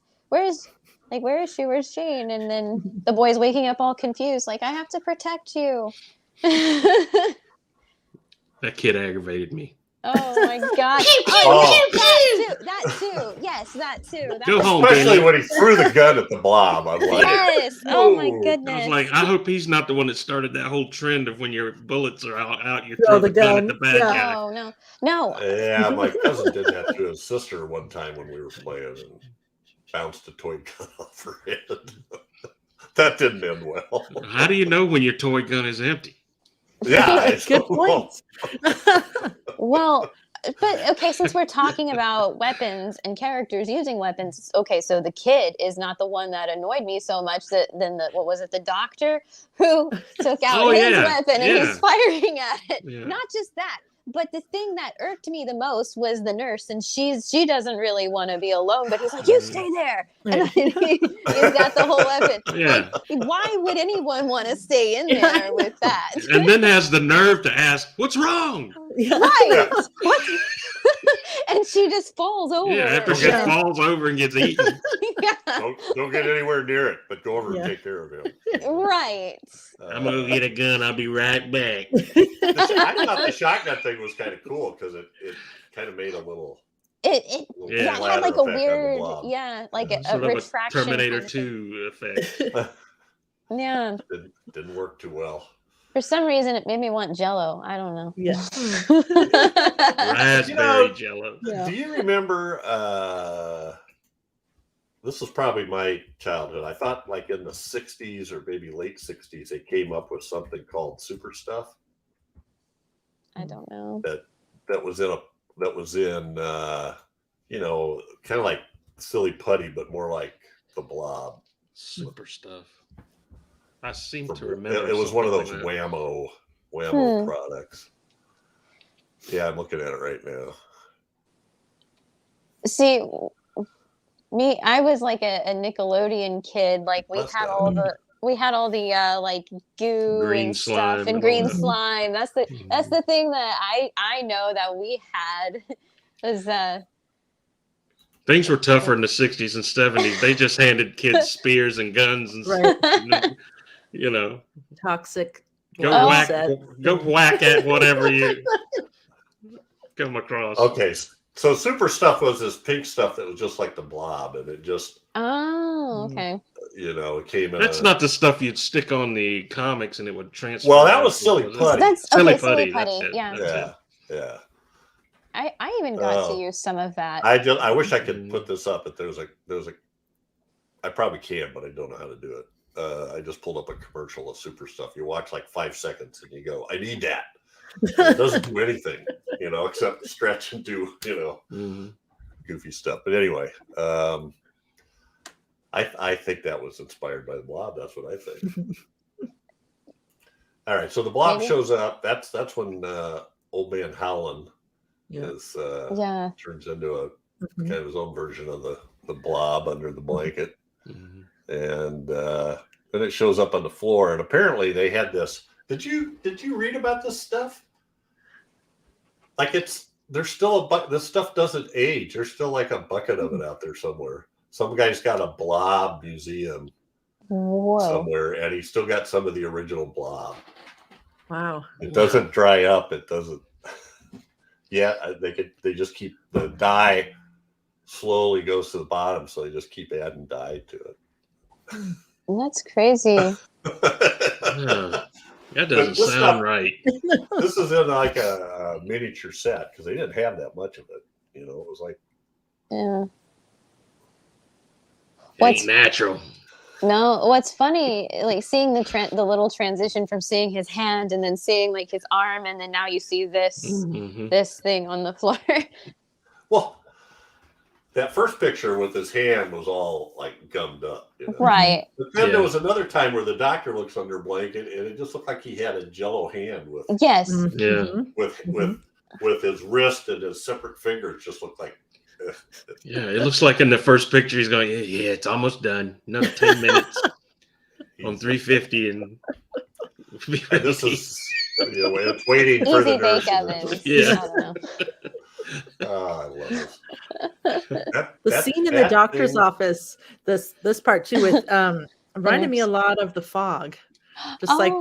she? Where's Jane? And then the boy's waking up all confused, like, I have to protect you. That kid aggravated me. Oh my god! That too. Yes, that too. Go home, Especially Benny. when he threw the gun at the blob. I'm like, Yes. Oh my whoa. goodness. I was like, I hope he's not the one that started that whole trend of when your bullets are out, you Throw throw the gun at gun. the bad Yeah. guy. Oh no. Yeah, my cousin did that to his sister one time when we were playing and bounced a toy gun off her head. That didn't end well. How do you know when your toy gun is empty? Yeah, Good point. Well, but okay, since we're talking about weapons and characters using weapons, okay, so the kid is not the one that annoyed me so much that then the doctor who took out his weapon and he's firing at it. Yeah. Not just that, but the thing that irked me the most was the nurse, and she doesn't really want to be alone, but he's like, you stay there. And he's got the whole weapon. Yeah. Like, why would anyone want to stay in there with that? And then has the nerve to ask, what's wrong? Right. And she just falls over. Yeah, after she falls over and gets eaten. Yeah. Don't get anywhere near it, but go over and take care of him. Right. I'm going to get a gun. I'll be right back. I thought the shotgun thing was kind of cool because it kind of made a little. It had like a weird, like a sort of retraction. A Terminator kind of 2 effect. Yeah. Didn't work too well. For some reason, it made me want Jell-O. I don't know. Yeah. Raspberry Jell-O. Yeah. Do you remember? This was probably my childhood. I thought, like in the '60s or maybe late '60s, they came up with something called Super Stuff. I don't know. That was in kind of like Silly Putty, but more like the Blob. Super Stuff. I seem to remember. It was one of those like whammo products. Yeah, I'm looking at it right now. See, I was like a Nickelodeon kid. Like we had all the like goo green and slime stuff and green slime. That's the thing that I know that we had was things were tougher in the 60s and 70s. They just handed kids spears and guns and Right. Toxic. Go whack at whatever you come across. Okay, so Super Stuff was this pink stuff that was just like the Blob, and it just okay. It came in. That's not the stuff you'd stick on the comics and it would transfer. Well, that was Silly Putty. That's Silly Putty. Putty. Yeah. Yeah. I even got to use some of that. I wish I could put this up, but there's a. I probably can, but I don't know how to do it. I just pulled up a commercial of Super Stuff. You watch like 5 seconds and you go, I need that. And it doesn't do anything, except stretch and do, goofy stuff. But anyway, I think that was inspired by the Blob. That's what I think. All right, so the Blob shows up. That's when Old Man Howland turns into a kind of his own version of the Blob under the blanket. And then it shows up on the floor, and apparently they had this. Did you read about this stuff? Like there's still this stuff doesn't age. There's still like a bucket of it out there somewhere. Some guy's got a blob museum somewhere, and he's still got some of the original blob. Wow. It doesn't dry up. It doesn't. Yeah, they just keep the dye slowly goes to the bottom, so they just keep adding dye to it. That's crazy. That doesn't sound right. This is in like a miniature set because they didn't have that much of it. It was like, Ain't natural. No, what's funny, like seeing the little transition from seeing his hand and then seeing like his arm, and then now you see this thing on the floor. Well, that first picture with his hand was all like gummed up, Right? But then there was another time where the doctor looks under a blanket, and it just looked like he had a jello hand with with his wrist and his separate fingers. Just looked like. Yeah, it looks like in the first picture he's going, yeah, it's almost done. Another 10 minutes on 350 and this is it's waiting for the nurse. Yeah. I don't know. I love this. The scene in the doctor's office, this part too, with reminded me a lot of The Fog. Just like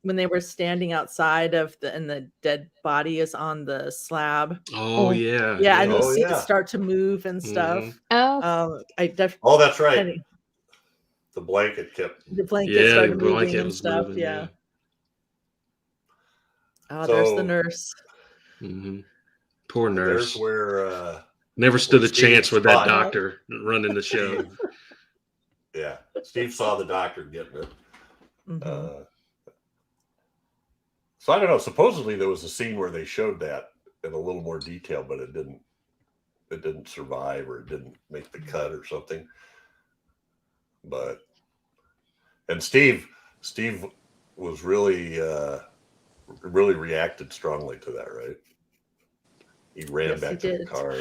when they were standing outside and the dead body is on the slab. Oh yeah. Yeah, and you see it start to move and stuff. That's right. The blanket started moving and stuff. Moving, yeah. Oh, there's the nurse. Mm-hmm. Poor nurse. There's where never stood a chance with that doctor running the show. Yeah, Steve saw the doctor getting it. So I don't know. Supposedly there was a scene where they showed that in a little more detail, but it didn't survive, or it didn't make the cut or something. And Steve was really reacted strongly to that, right? He ran back to the car.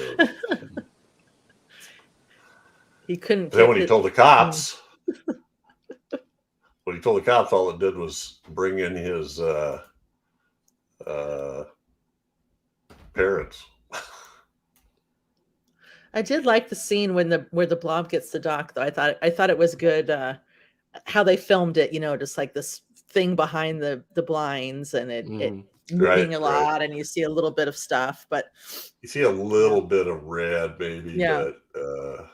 He couldn't. Then when he told the cops. When he told the cops, all it did was bring in his parents. I did like the scene where the blob gets the doc, though. I thought it was good how they filmed it. Just like this thing behind the blinds, and it moving a lot, and you see a little bit of stuff, but you see a little bit of red, maybe. Yeah. But,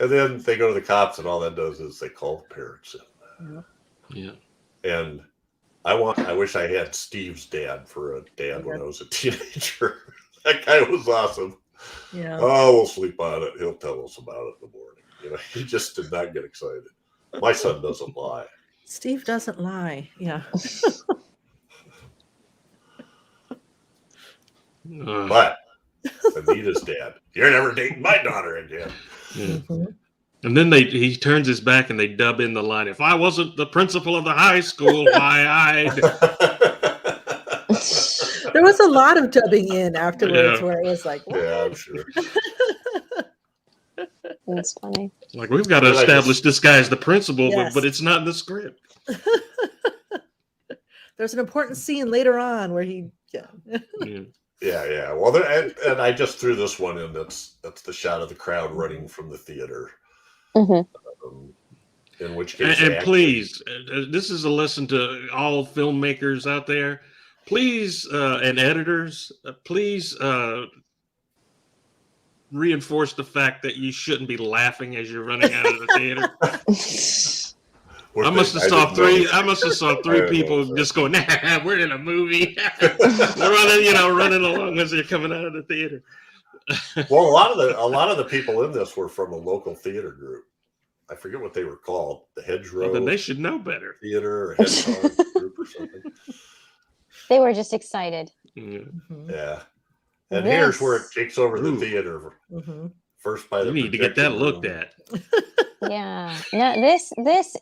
and then they go to the cops, and all that does is they call the parents in. Yeah. And I wish I had Steve's dad for a dad when I was a teenager. That guy was awesome. Yeah. Oh, we'll sleep on it. He'll tell us about it in the morning. He just did not get excited. My son doesn't lie. Steve doesn't lie. Yeah. But Anita's dad, you're never dating my daughter again. Yeah. And then he turns his back and they dub in the line, if I wasn't the principal of the high school, why I'd... There was a lot of dubbing in afterwards where it was like, what? Yeah, I'm sure. That's funny. Like, we've got to establish this guy as the principal, but it's not in the script. There's an important scene later on where he... Yeah. Well, and I just threw this one in. That's the shot of the crowd running from the theater. In which case, and please, this is a lesson to all filmmakers out there. Please, and editors, please reinforce the fact that you shouldn't be laughing as you're running out of the theater. I must have saw three people just going, nah, we're in a movie. running along as they're coming out of the theater. Well, a lot of the people in this were from a local theater group. I forget what they were called. The Hedgerow. Well, then they should know better. Theater or Hedgerow group or something. They were just excited. Yeah. And here's where it takes over the theater. First by the need to get that looked at. Yeah. No, this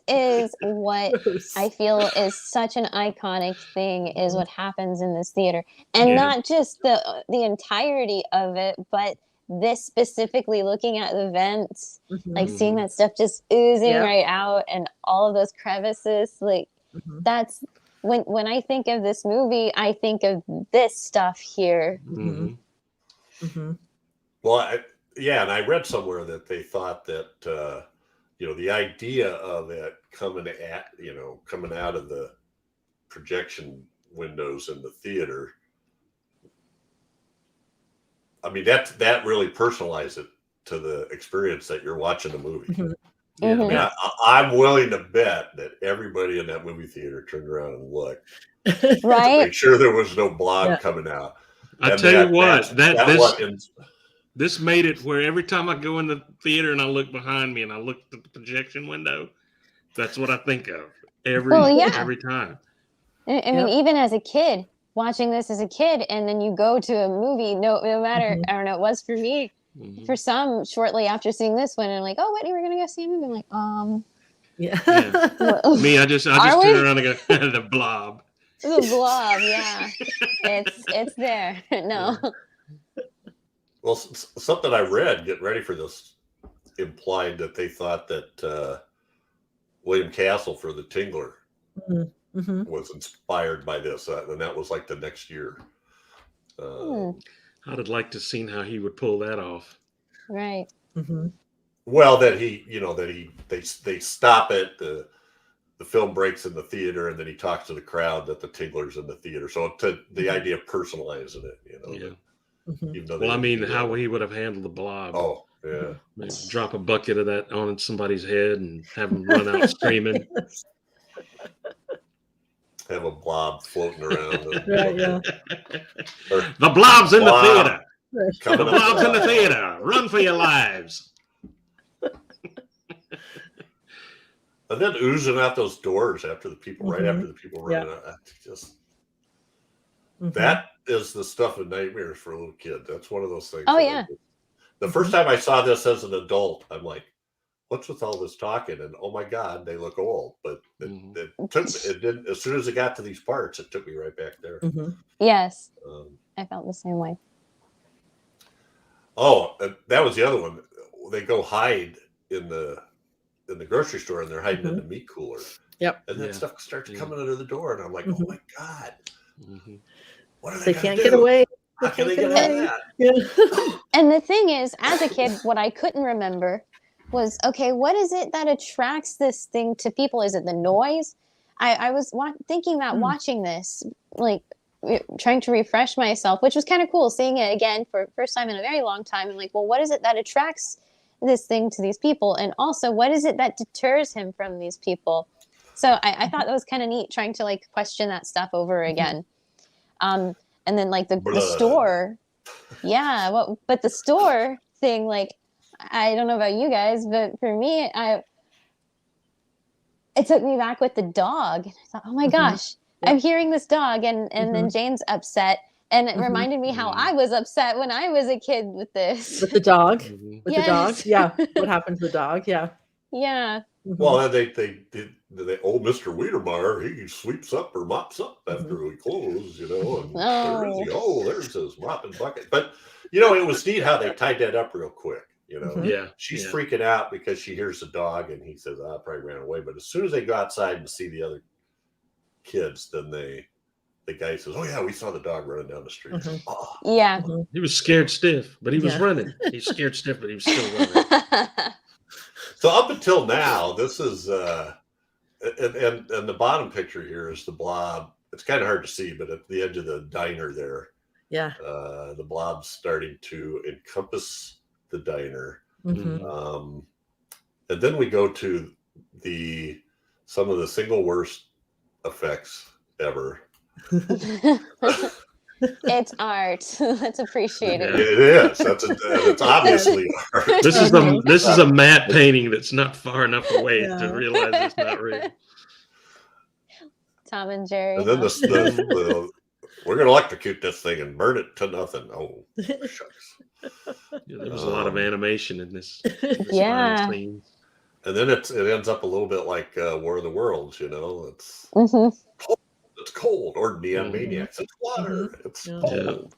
is what I feel is such an iconic thing, is what happens in this theater. And not just the entirety of it, but this specifically, looking at the vents, Mhm. like seeing that stuff just oozing Yep. right out, and all of those crevices, like Mhm. that's when I think of this movie, I think of this stuff here. Mhm. Mhm. Well, and I read somewhere that they thought that the idea of it coming out of the projection windows in the theater. I mean, that really personalized it to the experience that you're watching the movie. Mhm. Yeah. I mean, Yeah. I'm willing to bet that everybody in that movie theater turned around and looked to Right? make sure there was no blob Yeah. coming out. I And tell you that's what, what this made it where every time I go in the theater and I look behind me and I look at the projection window, that's what I think of Well, yeah. every time. I mean, even as a kid, watching this as a kid, and then you go to a movie, no matter, I don't know, it was for me. Mhm. For some, shortly after seeing this one, and like, oh, Whitney, we're gonna go see a movie. I'm like, Yeah. well, Me, I just Are turn we? around and go, the blob. The blob, yeah, it's there. No, Well, something I read, getting ready for this, implied that they thought that William Castle for The Tingler Mhm. was inspired by this, and that was like the next year. I'd like to seen how he would pull that off. right. Mhm. Well, that they stop it. The film breaks in the theater, and then he talks to the crowd that the Tingler's in the theater. So the idea of personalizing it, Yeah. Mhm. even though Well, I they mean, didn't do how that. he would have handled the blob. Oh, yeah. Maybe drop a bucket of that on somebody's head and have them run out screaming. Have a blob floating around. Right, yeah. The blob's in the Blob theater. The coming up blob's in the the- theater. Run for your lives. And then oozing out those doors after the people, right after the people running out. Just Mhm. that is the stuff of nightmares for a little kid. That's one of those things. Oh, that yeah. The first time I saw this as an adult, I'm like, what's with all this talking? And oh my God, they look old. But it didn't, as soon as it got to these parts, it took me right back there. Mhm. Yes, I felt the same way. That was the other one. They go hide in the grocery store, and they're hiding in the meat cooler. Yep. And that stuff starts coming under the door, and I'm like, oh my God. What are They they can't do? get away. How can they get away. out of that? Yeah. And the thing is, as a kid, what I couldn't remember was, okay, what is it that attracts this thing to people? Is it the noise? I was thinking that watching this, like trying to refresh myself, which was kind of cool, seeing it again for first time in a very long time. And like, well, what is it that attracts this thing to these people? And also, what is it that deters him from these people? So I thought that was kind of neat, trying to like question that stuff over again. And then like the store. Yeah, but the store thing, like, I don't know about you guys, but for me, it took me back with the dog. I thought, oh my gosh, I'm hearing this dog, and then Jane's upset, and it reminded me how I was upset when I was a kid with this. With the dog. With Yes. the dog. Yeah. What happened to the dog? Yeah. Yeah. Well, they old Mr. Wiedemeyer, he sweeps up or mops up after we close, and where is he? Oh, there's his mopping bucket. But it was neat how they tied that up real quick. Yeah. She's freaking out because she hears the dog, and he says, I probably ran away. But as soon as they go outside and see the other kids, then the guy says, oh yeah, we saw the dog running down the street. Oh. Yeah. He was scared stiff, but he was running. He's scared stiff, but he was still running. So up until now, this is and the bottom picture here is the blob. It's kind of hard to see, but at the edge of the diner there, the blob's starting to encompass the diner. And then we go to some of the single worst effects ever. It's art. Let's appreciate it. It is. It's obviously art. This is a matte painting that's not far enough away to realize it's not real. Tom and Jerry. And then we're going to electrocute this thing and burn it to nothing. Oh, shucks. Yeah, there was a lot of animation in this. Yeah. final scene. And then it ends up a little bit like War of the Worlds. It's it's cold, or Neon Maniacs. It's water. It's cold.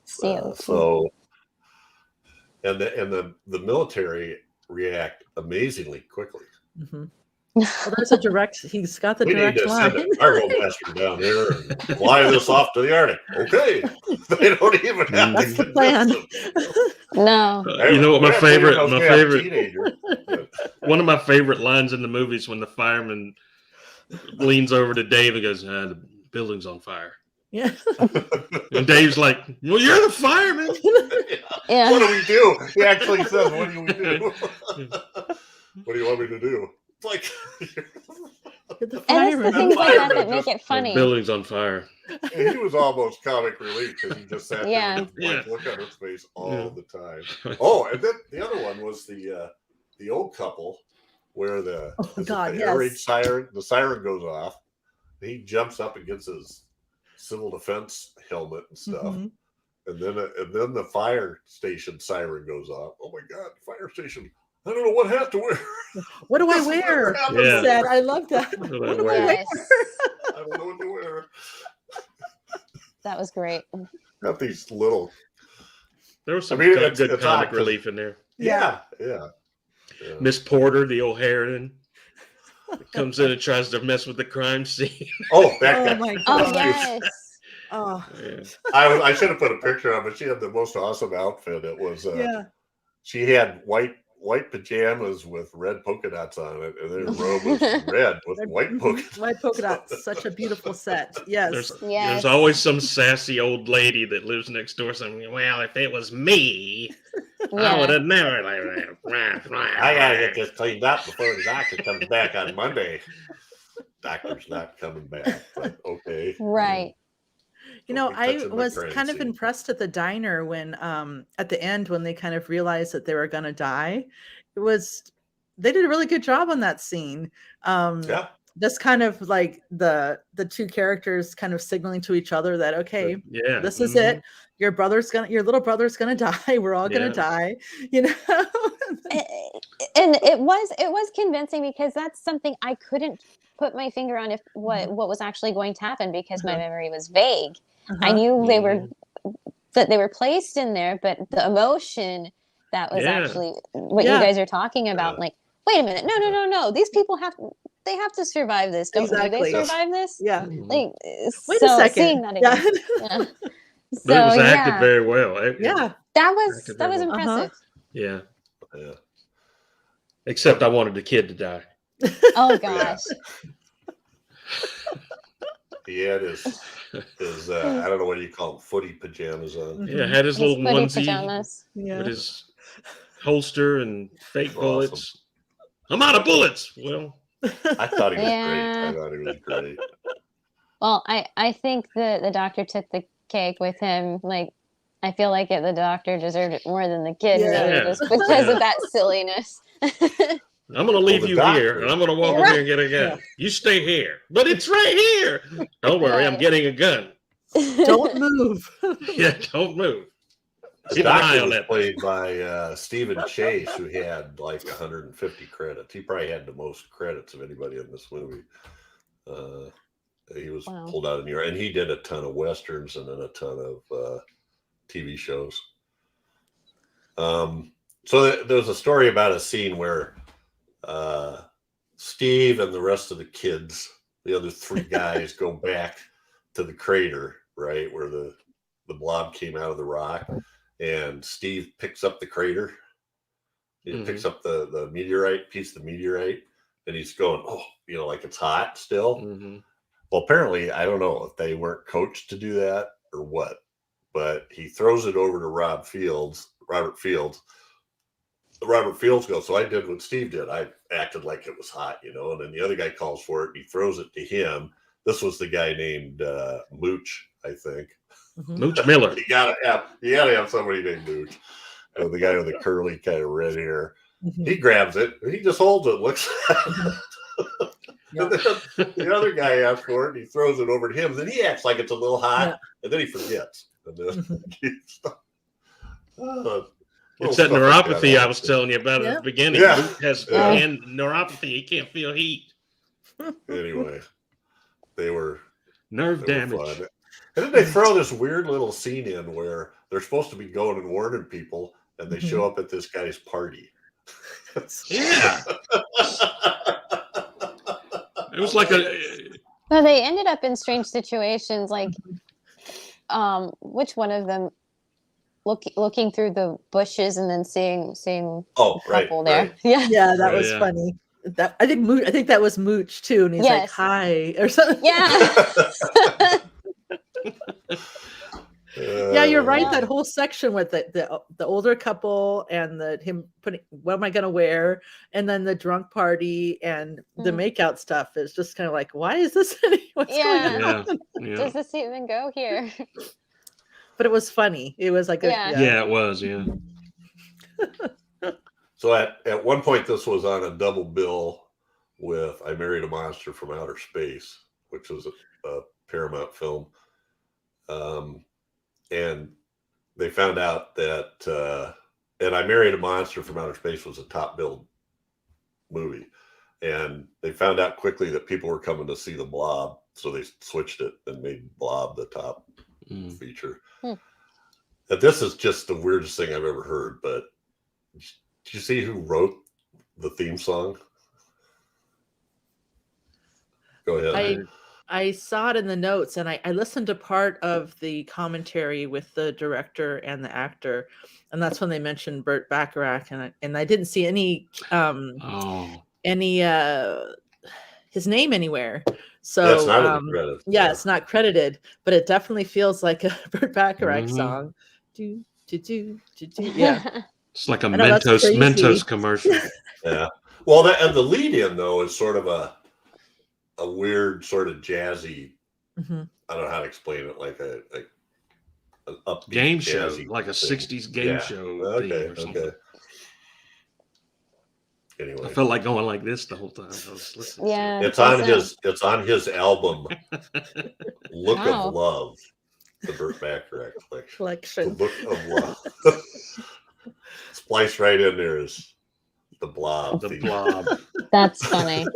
CO2. So and the military react amazingly quickly. Mm-hmm. Well, there's a direct. He's got the We need direct to line. send a cargo master down here and fly this off to the Arctic. Okay, they don't even have That's to the plan. convince them. No. You know what my favorite teenager. one of my favorite lines in the movie is when the fireman leans over to Dave and goes, "The building's on fire." Yeah. And Dave's like, "Well, you're the fireman." Yeah. What do we do? He actually says, "What do we do? What do you want me to do?" It's like, The And it's the things like that that make it The funny. building's on fire. and he was almost comic relief because he just sat Yeah. there with his wife look on his face all Yeah. the time. Oh, and then the other one was the old couple where the air raid siren, the siren goes off. He jumps up and gets his civil defense helmet and stuff. Mm-hmm. And then the fire station siren goes off. Oh my God, fire station. I don't know what hat to wear. What do I wear? He Yeah. said, I love that. What What do do I I wear? Yes. I don't know what to wear. That was great. Got these little. There was some I mean, good it's comic odd 'cause- relief in there. Yeah. Miss Porter, the old heroine, comes in and tries to mess with the crime scene. Oh, that guy. Oh my Oh, God. yes. Oh, Yeah. I should have put a picture of it. She had the most awesome outfit. It was yeah. she had white pajamas with red polka dots on it, and her robe was red with white polka dots. White polka dots. Such a beautiful set. Yes. Yes. There's always some sassy old lady that lives next door saying, "Well, if it was me, I would Yeah. have never." I gotta get this cleaned up before the doctor comes back on Monday. Doctor's not coming back, but okay. Right. You know, Don't be I touching my was crime kind of scene. impressed at the diner when, at the end, when they kind of realized that they were going to die. They did a really good job on that scene. Yeah. Just kind of like the two characters kind of signaling to each other that, okay, Yeah. this is it. Your little brother's gonna die. We're all gonna die. You know. And it was convincing because that's something I couldn't put my finger on if what was actually going to happen because my memory was vague. I knew that they were placed in there, but the emotion that was actually what you guys are talking about, like, wait a minute, no. These people have to survive this. Don't Exactly. they survive this? Yeah. Like, Wait a second. Seeing that again. Yeah. So, But it was acted very well. Yeah. That was acted very well. impressive. Yeah. Yeah. Except I wanted the kid to die. Oh gosh. He had his I don't know what you call them, footy pajamas on. Yeah, had his His little footy onesie pajamas. Yeah. with his holster and fake Awesome. bullets. I'm out of bullets. Well, I thought he was Yeah. great. I thought he was great. Well, I think the doctor took the cake with him. Like, I feel like the doctor deserved it more than the kid, Yeah. really, just because of that silliness. I'm going to leave the you doctor- here, and I'm going to walk over here and get a gun. Yeah. You stay here. But it's right here. Don't worry, I'm Right. getting a gun. Don't move. Yeah, don't move. The Keep an eye doctor on was that. played by Stephen Chase, who had like 150 credits. He probably had the most credits of anybody in this movie. He was Wow. pulled out of New York, and he did a ton of westerns and then a ton of TV shows. So there was a story about a scene where Steve and the rest of the kids, the other three guys, go back to the crater, right, where the blob came out of the rock, and Steve picks up the crater. He picks up the meteorite, piece of the meteorite, and he's going, oh, like it's hot still. Mm-hmm. Well, apparently, I don't know if they weren't coached to do that or what, but he throws it over to Robert Fields. Robert Fields goes, so I did what Steve did. I acted like it was hot, and then the other guy calls for it. And he throws it to him. This was the guy named Mooch, I think. Mooch Miller. You gotta have somebody named Mooch. The guy with the curly kind of red hair. He grabs it and he just holds it, looks at it. And then the other guy asks for it and he throws it over to him. And then he acts like it's a little hot, and then he forgets. And then It's that neuropathy I was telling you about at the beginning. Yeah. Luke has hand neuropathy. He can't feel heat. Anyway, they were Nerve they were damage. fun. And then they throw this weird little scene in where they're supposed to be going and warning people, and they show up at this guy's party. Yeah. It was like a. Well, they ended up in strange situations. Like, which one of them looking through the bushes and then seeing Oh, a couple there? right. Yeah, Yeah, that Right, was yeah. funny. That I think that was Mooch too, and he's like, Yes. "Hi" or something. yeah. Yeah, you're right. Yeah. That whole section with the older couple and him putting what am I gonna wear, and then the drunk party and the makeout stuff is just kind of like, why is this? What's Yeah. going on? Yeah. Does this even go here? But it was funny. It was like, Yeah. Yeah, it was. Yeah. So at one point, this was on a double bill with I Married a Monster from Outer Space, which was a Paramount film. And they found out that, and I Married a Monster from Outer Space was a top billed movie. And they found out quickly that people were coming to see The Blob. So they switched it and made Blob the top feature. And this is just the weirdest thing I've ever heard. But did you see who wrote the theme song? Go ahead. I saw it in the notes, and I listened to part of the commentary with the director and the actor, and that's when they mentioned Burt Bacharach, and I didn't see any his name anywhere. So That's not in the credits. Yeah, it's not credited, but it definitely feels like a Burt Bacharach song. Do, do, do, do, do. Yeah. It's like a I know, that's crazy. Mentos commercial. Yeah. Well, and the lead in though is sort of a weird sort of jazzy. I don't know how to explain it, like an upbeat Game show, jazzy like a thing. 60s game show. theme or something. Okay. Anyway, I felt like going like this the whole time. I was listening. Yeah. it's on his album Look of Love, the Burt Bacharach collection. Collection. The Look of Love. Spliced right in there is the Blob. The Blob. That's funny.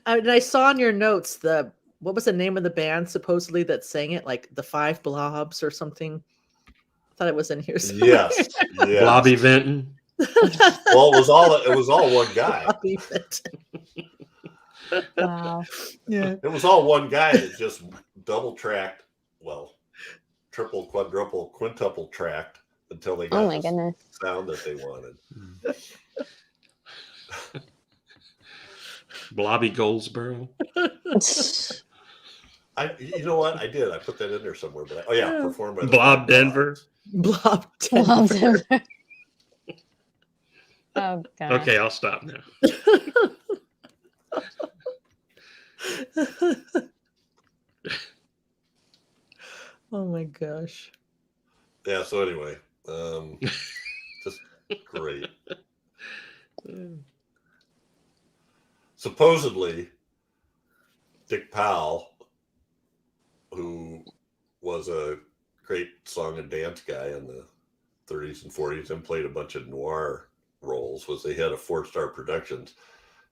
And I saw in your notes what was the name of the band supposedly that sang it, like the Five Blobs or something. I thought it was in here somewhere. Yes. Blobby Vinton. Well, it was all one guy. Bobby Vinton. Wow. Yeah. It was all one guy that just double tracked, triple, quadruple, quintuple tracked until they got the sound that they wanted. Blobby Goldsboro. You know what? I did. I put that in there somewhere. But performed by Blob Denver. Blob Love Denver. them. Oh god. Okay, I'll stop now. Oh my gosh. Yeah. So anyway, just great. Supposedly, Dick Powell, who was a great song and dance guy in the 30s and 40s and played a bunch of noir roles, was the head of 4-Star Productions.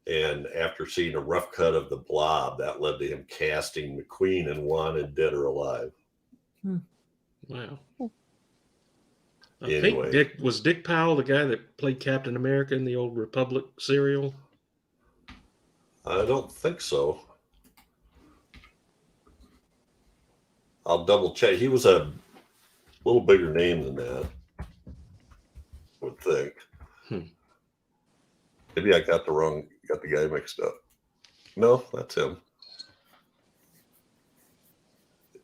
And after seeing a rough cut of The Blob, that led to him casting McQueen in Wanted, Dead or Alive. Wow. I Anyway. think Dick Powell the guy that played Captain America in the old Republic serial? I don't think so. I'll double check. He was a little bigger name than that, I would think. Maybe I got the guy mixed up. No, that's him.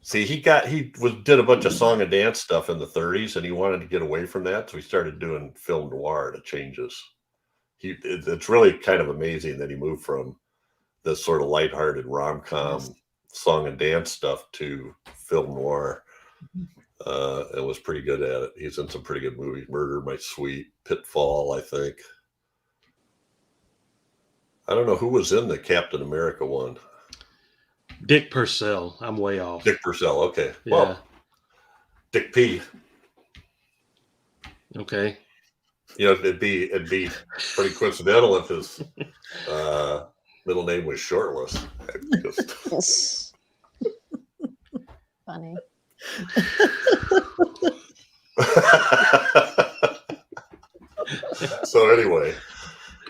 See, he did a bunch of song and dance stuff in the 30s, and he wanted to get away from that, so he started doing film noir to change his. It's really kind of amazing that he moved from this sort of lighthearted rom-com song and dance stuff to film noir. It was pretty good at it. He's in some pretty good movies. Murder, My Sweet, Pitfall, I think. I don't know who was in the Captain America one. Dick Purcell. I'm way off. Dick Purcell. Okay. Yeah. Well, Dick P. Okay. You know, it'd be pretty coincidental if his middle name was Shortless. Funny.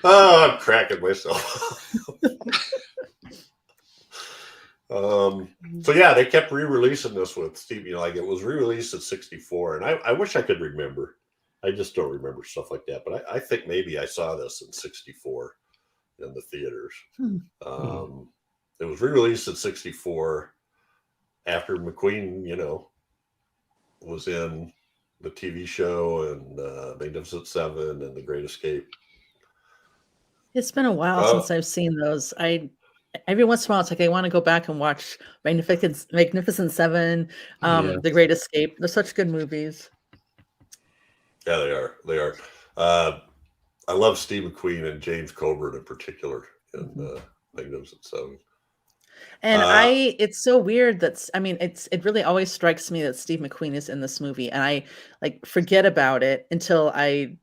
Oh, I'm cracking myself. So yeah, they kept re-releasing this with Steve. Like it was re-released in '64, and I wish I could remember. I just don't remember stuff like that. But I think maybe I saw this in '64 in the theaters. It was re-released in '64 after McQueen, was in the TV show and Magnificent Seven and The Great Escape. It's been a while since I've seen those. Every once in a while, it's like I want to go back and watch Magnificent Seven, The Great Escape. They're such good movies. Yeah, they are. They are. I love Steve McQueen and James Coburn in particular in Magnificent Seven. And it's so weird it really always strikes me that Steve McQueen is in this movie, and I like forget about it until I'm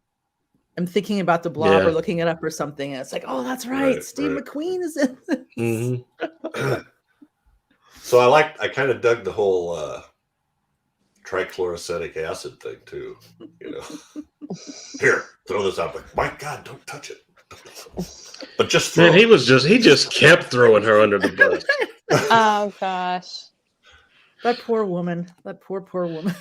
thinking about the Blob or looking it up or something, and it's like, oh, that's right, Steve McQueen is in this. So I kind of dug the whole trichloroacetic acid thing too. Here, throw this out. Like, my God, don't touch it. But just throw it. He just kept throwing her under the bus. Oh gosh, that poor woman. That poor woman.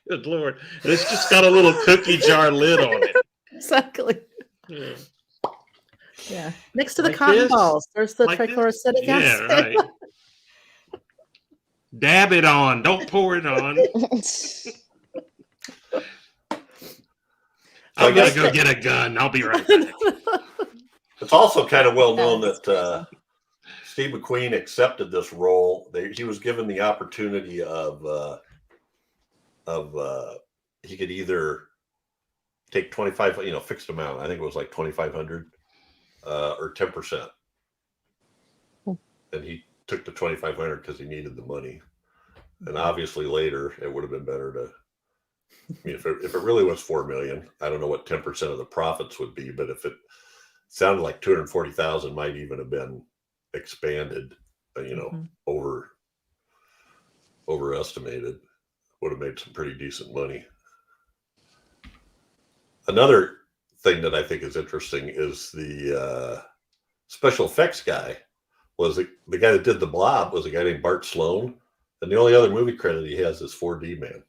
Good Lord, it's just got a little cookie jar lid on it. Exactly. Yeah. Yeah. Next to the cotton balls, there's the trichloroacetic acid. Yeah, right. Dab it on. Don't pour it on. I'm going to go get a gun. I'll be right back. It's also kind of well known that Steve McQueen accepted this role. He was given the opportunity of he could either take 25, fixed amount. I think it was like 2,500 or 10%. And he took the 2,500 because he needed the money. And obviously later it would have been better to. If it really was $4 million, I don't know what 10% of the profits would be, but if it sounded like 240,000 might even have been expanded, overestimated, would have made some pretty decent money. Another thing that I think is interesting is the special effects guy was the guy that did the Blob was a guy named Bart Sloan, and the only other movie credit he has is 4D Man.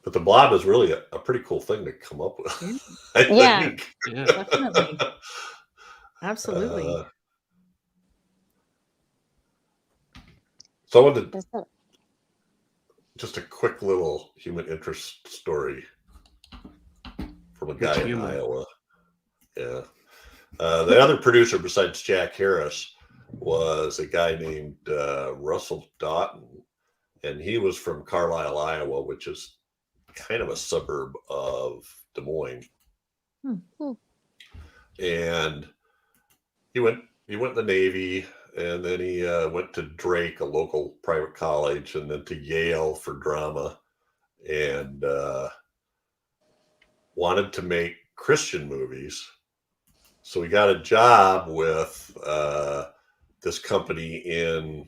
But the Blob is really a pretty cool thing to come up with. I think. Yeah, definitely. Absolutely. So I wanted just a quick little human interest story from a guy in Iowa. Yeah. The other producer besides Jack Harris was a guy named Russell Doughton. And he was from Carlisle, Iowa, which is kind of a suburb of Des Moines. And he went in the Navy, and then he went to Drake, a local private college, and then to Yale for drama, and wanted to make Christian movies. So he got a job with this company in,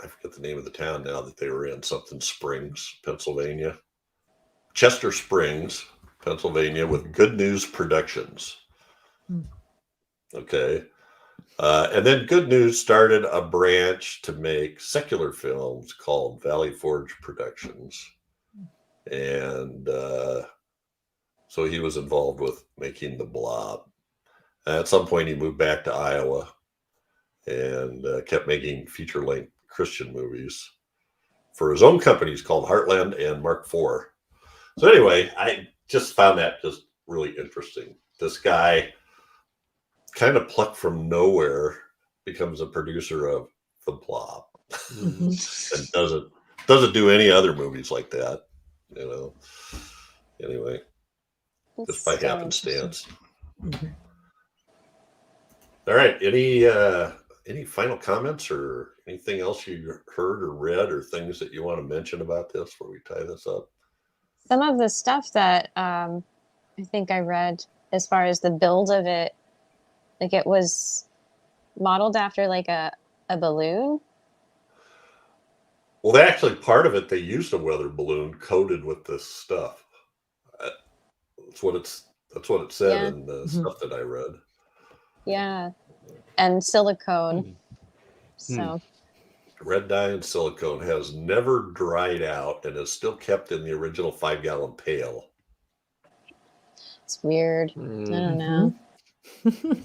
I forget the name of the town now that they were in, something Springs, Pennsylvania. Chester Springs, Pennsylvania, with Good News Productions. Okay. And then Good News started a branch to make secular films called Valley Forge Productions. And so he was involved with making The Blob. And at some point, he moved back to Iowa and kept making feature-length Christian movies for his own companies called Heartland and Mark IV. So anyway, I just found that just really interesting. This guy kind of plucked from nowhere becomes a producer of The Blob and doesn't do any other movies like that, Anyway, just by happenstance. All right, any final comments or anything else you heard or read or things that you want to mention about this before we tie this up? Some of the stuff that I think I read as far as the build of it, like it was modeled after like a balloon. Well, actually, part of it, they used a weather balloon coated with this stuff. That's what it said Yeah. in the stuff that I read. Yeah. And silicone. So Red dye and silicone has never dried out and is still kept in the original 5-gallon pail it's weird. I don't know.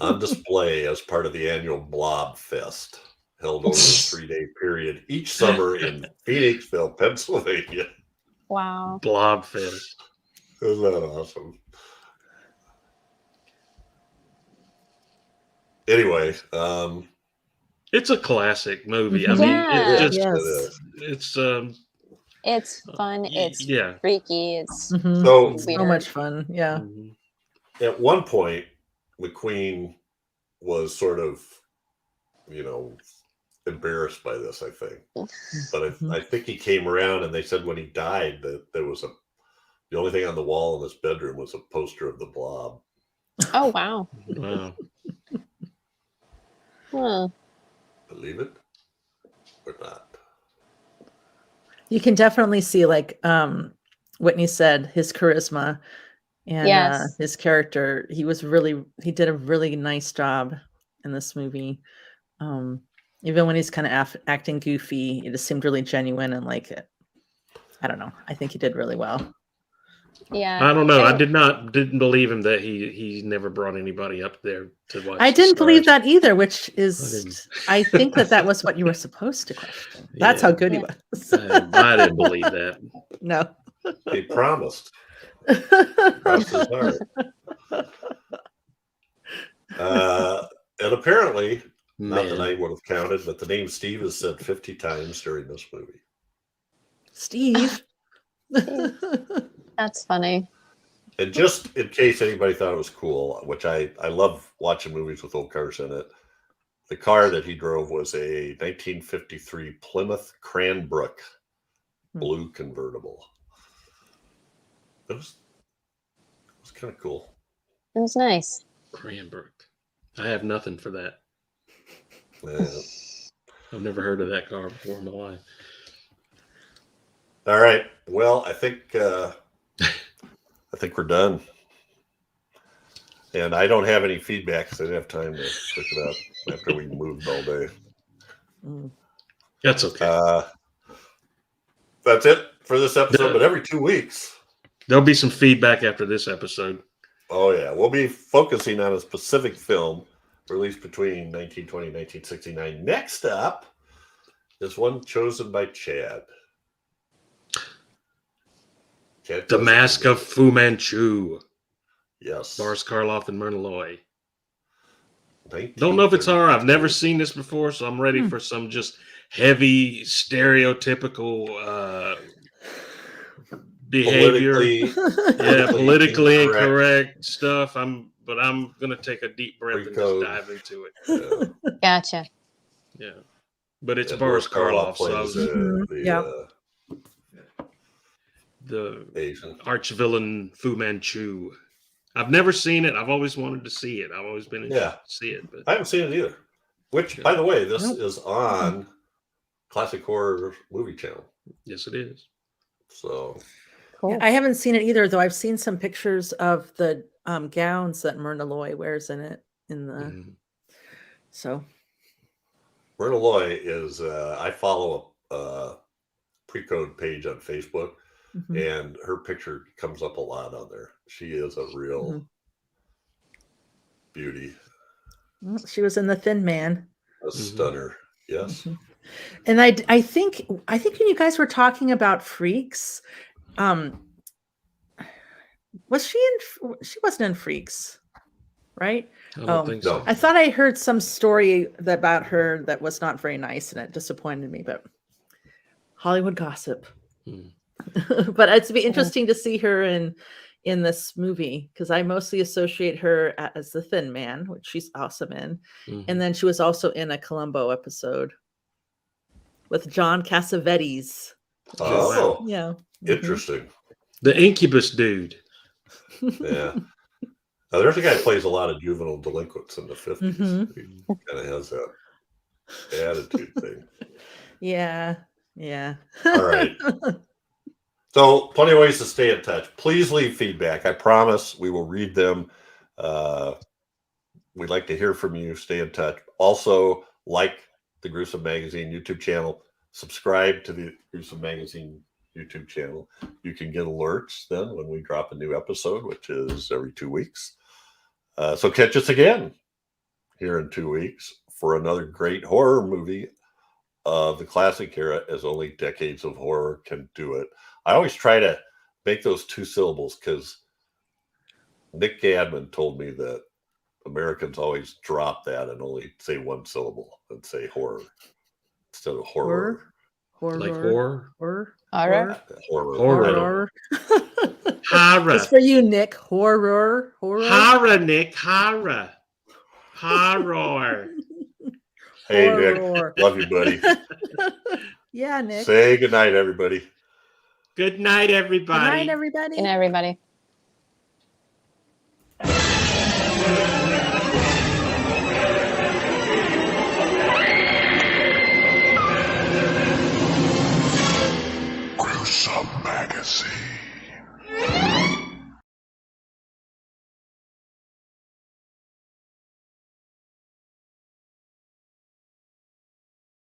on display as part of the annual Blob Fest held over a 3-day period each summer in Phoenixville, Pennsylvania. Wow. Blobfest. Isn't that awesome? Anyway, It's a classic movie. I Mhm. mean, Yeah. it's just Yes. It's fun. It's yeah. freaky. It's Mhm. so So weird. much fun. Yeah. Mhm. at one point, McQueen was sort of, embarrassed by this, I think. But I think he came around and they said when he died that there was the only thing on the wall in his bedroom was a poster of the Blob. Oh wow. Wow. Huh. Believe it or not. You can definitely see, like Whitney said, his charisma and Yes. his character. He did a really nice job in this movie. Even when he's kind of acting goofy, it just seemed really genuine and like, I don't know. I think he did really well. Yeah. I don't know. I And- didn't believe him that he never brought anybody up there to watch. I the didn't believe stars. that either, which is, I think that was what you were supposed to question. That's how Yeah. good he Yeah. was. I didn't believe that. No. He promised. Crossed his heart. And apparently, not that I Man. would have counted, but the name Steve is said 50 times during this movie. Steve. That's funny. And just in case anybody thought it was cool, which I love watching movies with old cars in it, the car that he drove was a 1953 Plymouth Cranbrook blue convertible. It was kind of cool. It was nice. Cranbrook. I have nothing for that. Yeah. I've never heard of that car before in my life. All right. Well, I think we're done. And I don't have any feedback because I didn't have time to pick it up after we moved all day. That's okay. That's it for this episode. But every 2 weeks, There'll be some feedback after this episode. oh yeah, we'll be focusing on a specific film released between 1920 and 1969. Next up is one chosen by Chad. The Mask of Fu Manchu. Yes. Boris Karloff and Myrna Loy. Don't know if it's horror. I've never seen this before, so I'm ready for some just heavy, stereotypical behavior. Politically incorrect stuff. But I'm gonna take a deep breath and just dive into it. Yeah. Gotcha. Yeah, but it's Boris Karloff, so I was the Asian arch villain Fu Manchu. I've never seen it. I've always wanted to see it. I've always been interested to see it, but I haven't seen it either. Which, by the way, this is on Classic Horror Movie Channel. Yes, it is. So Cool. Yeah, I haven't seen it either, though. I've seen some pictures of the gowns that Myrna Loy wears in it. So Myrna Loy is I follow a pre-code page on Facebook, and her picture comes up a lot on there. She is a real beauty. She was in The Thin Man. A stunner. Yes. And I think when you guys were talking about Freaks, was she she wasn't in Freaks, right? I don't think so. I thought I heard some story about her that was not very nice and it disappointed me, but Hollywood gossip. But it'd be interesting to see her in this movie because I mostly associate her as the Thin Man, which she's awesome in. And then she was also in a Columbo episode with John Cassavetes. Oh, yeah. Interesting. The Incubus dude. Yeah. Now, there's a guy who plays a lot of juvenile delinquents in the 50s. He kind of has that attitude thing. Yeah. Yeah. All right. So plenty of ways to stay in touch. Please leave feedback. I promise we will read them. We'd like to hear from you. Stay in touch. Also, like the Gruesome Magazine YouTube channel. Subscribe to the Gruesome Magazine YouTube channel. You can get alerts then when we drop a new episode, which is every 2 weeks. So catch us again here in 2 weeks for another great horror movie of the classic era, as only decades of horror can do it. I always try to make those 2 syllables because Nick Gadman told me that Americans always drop that and only say 1 syllable and say horror instead of horror. Horror. Like horror. Horror. Horror. Horror. I don't know. Horror. Just for you, Nick. Horror. Horror, Nick. Horror. Horror. Hey, Horror. Nick. Love you, buddy. Yeah, Nick. Say goodnight, everybody. Good night, everybody. Good night, everybody. Good night, everybody.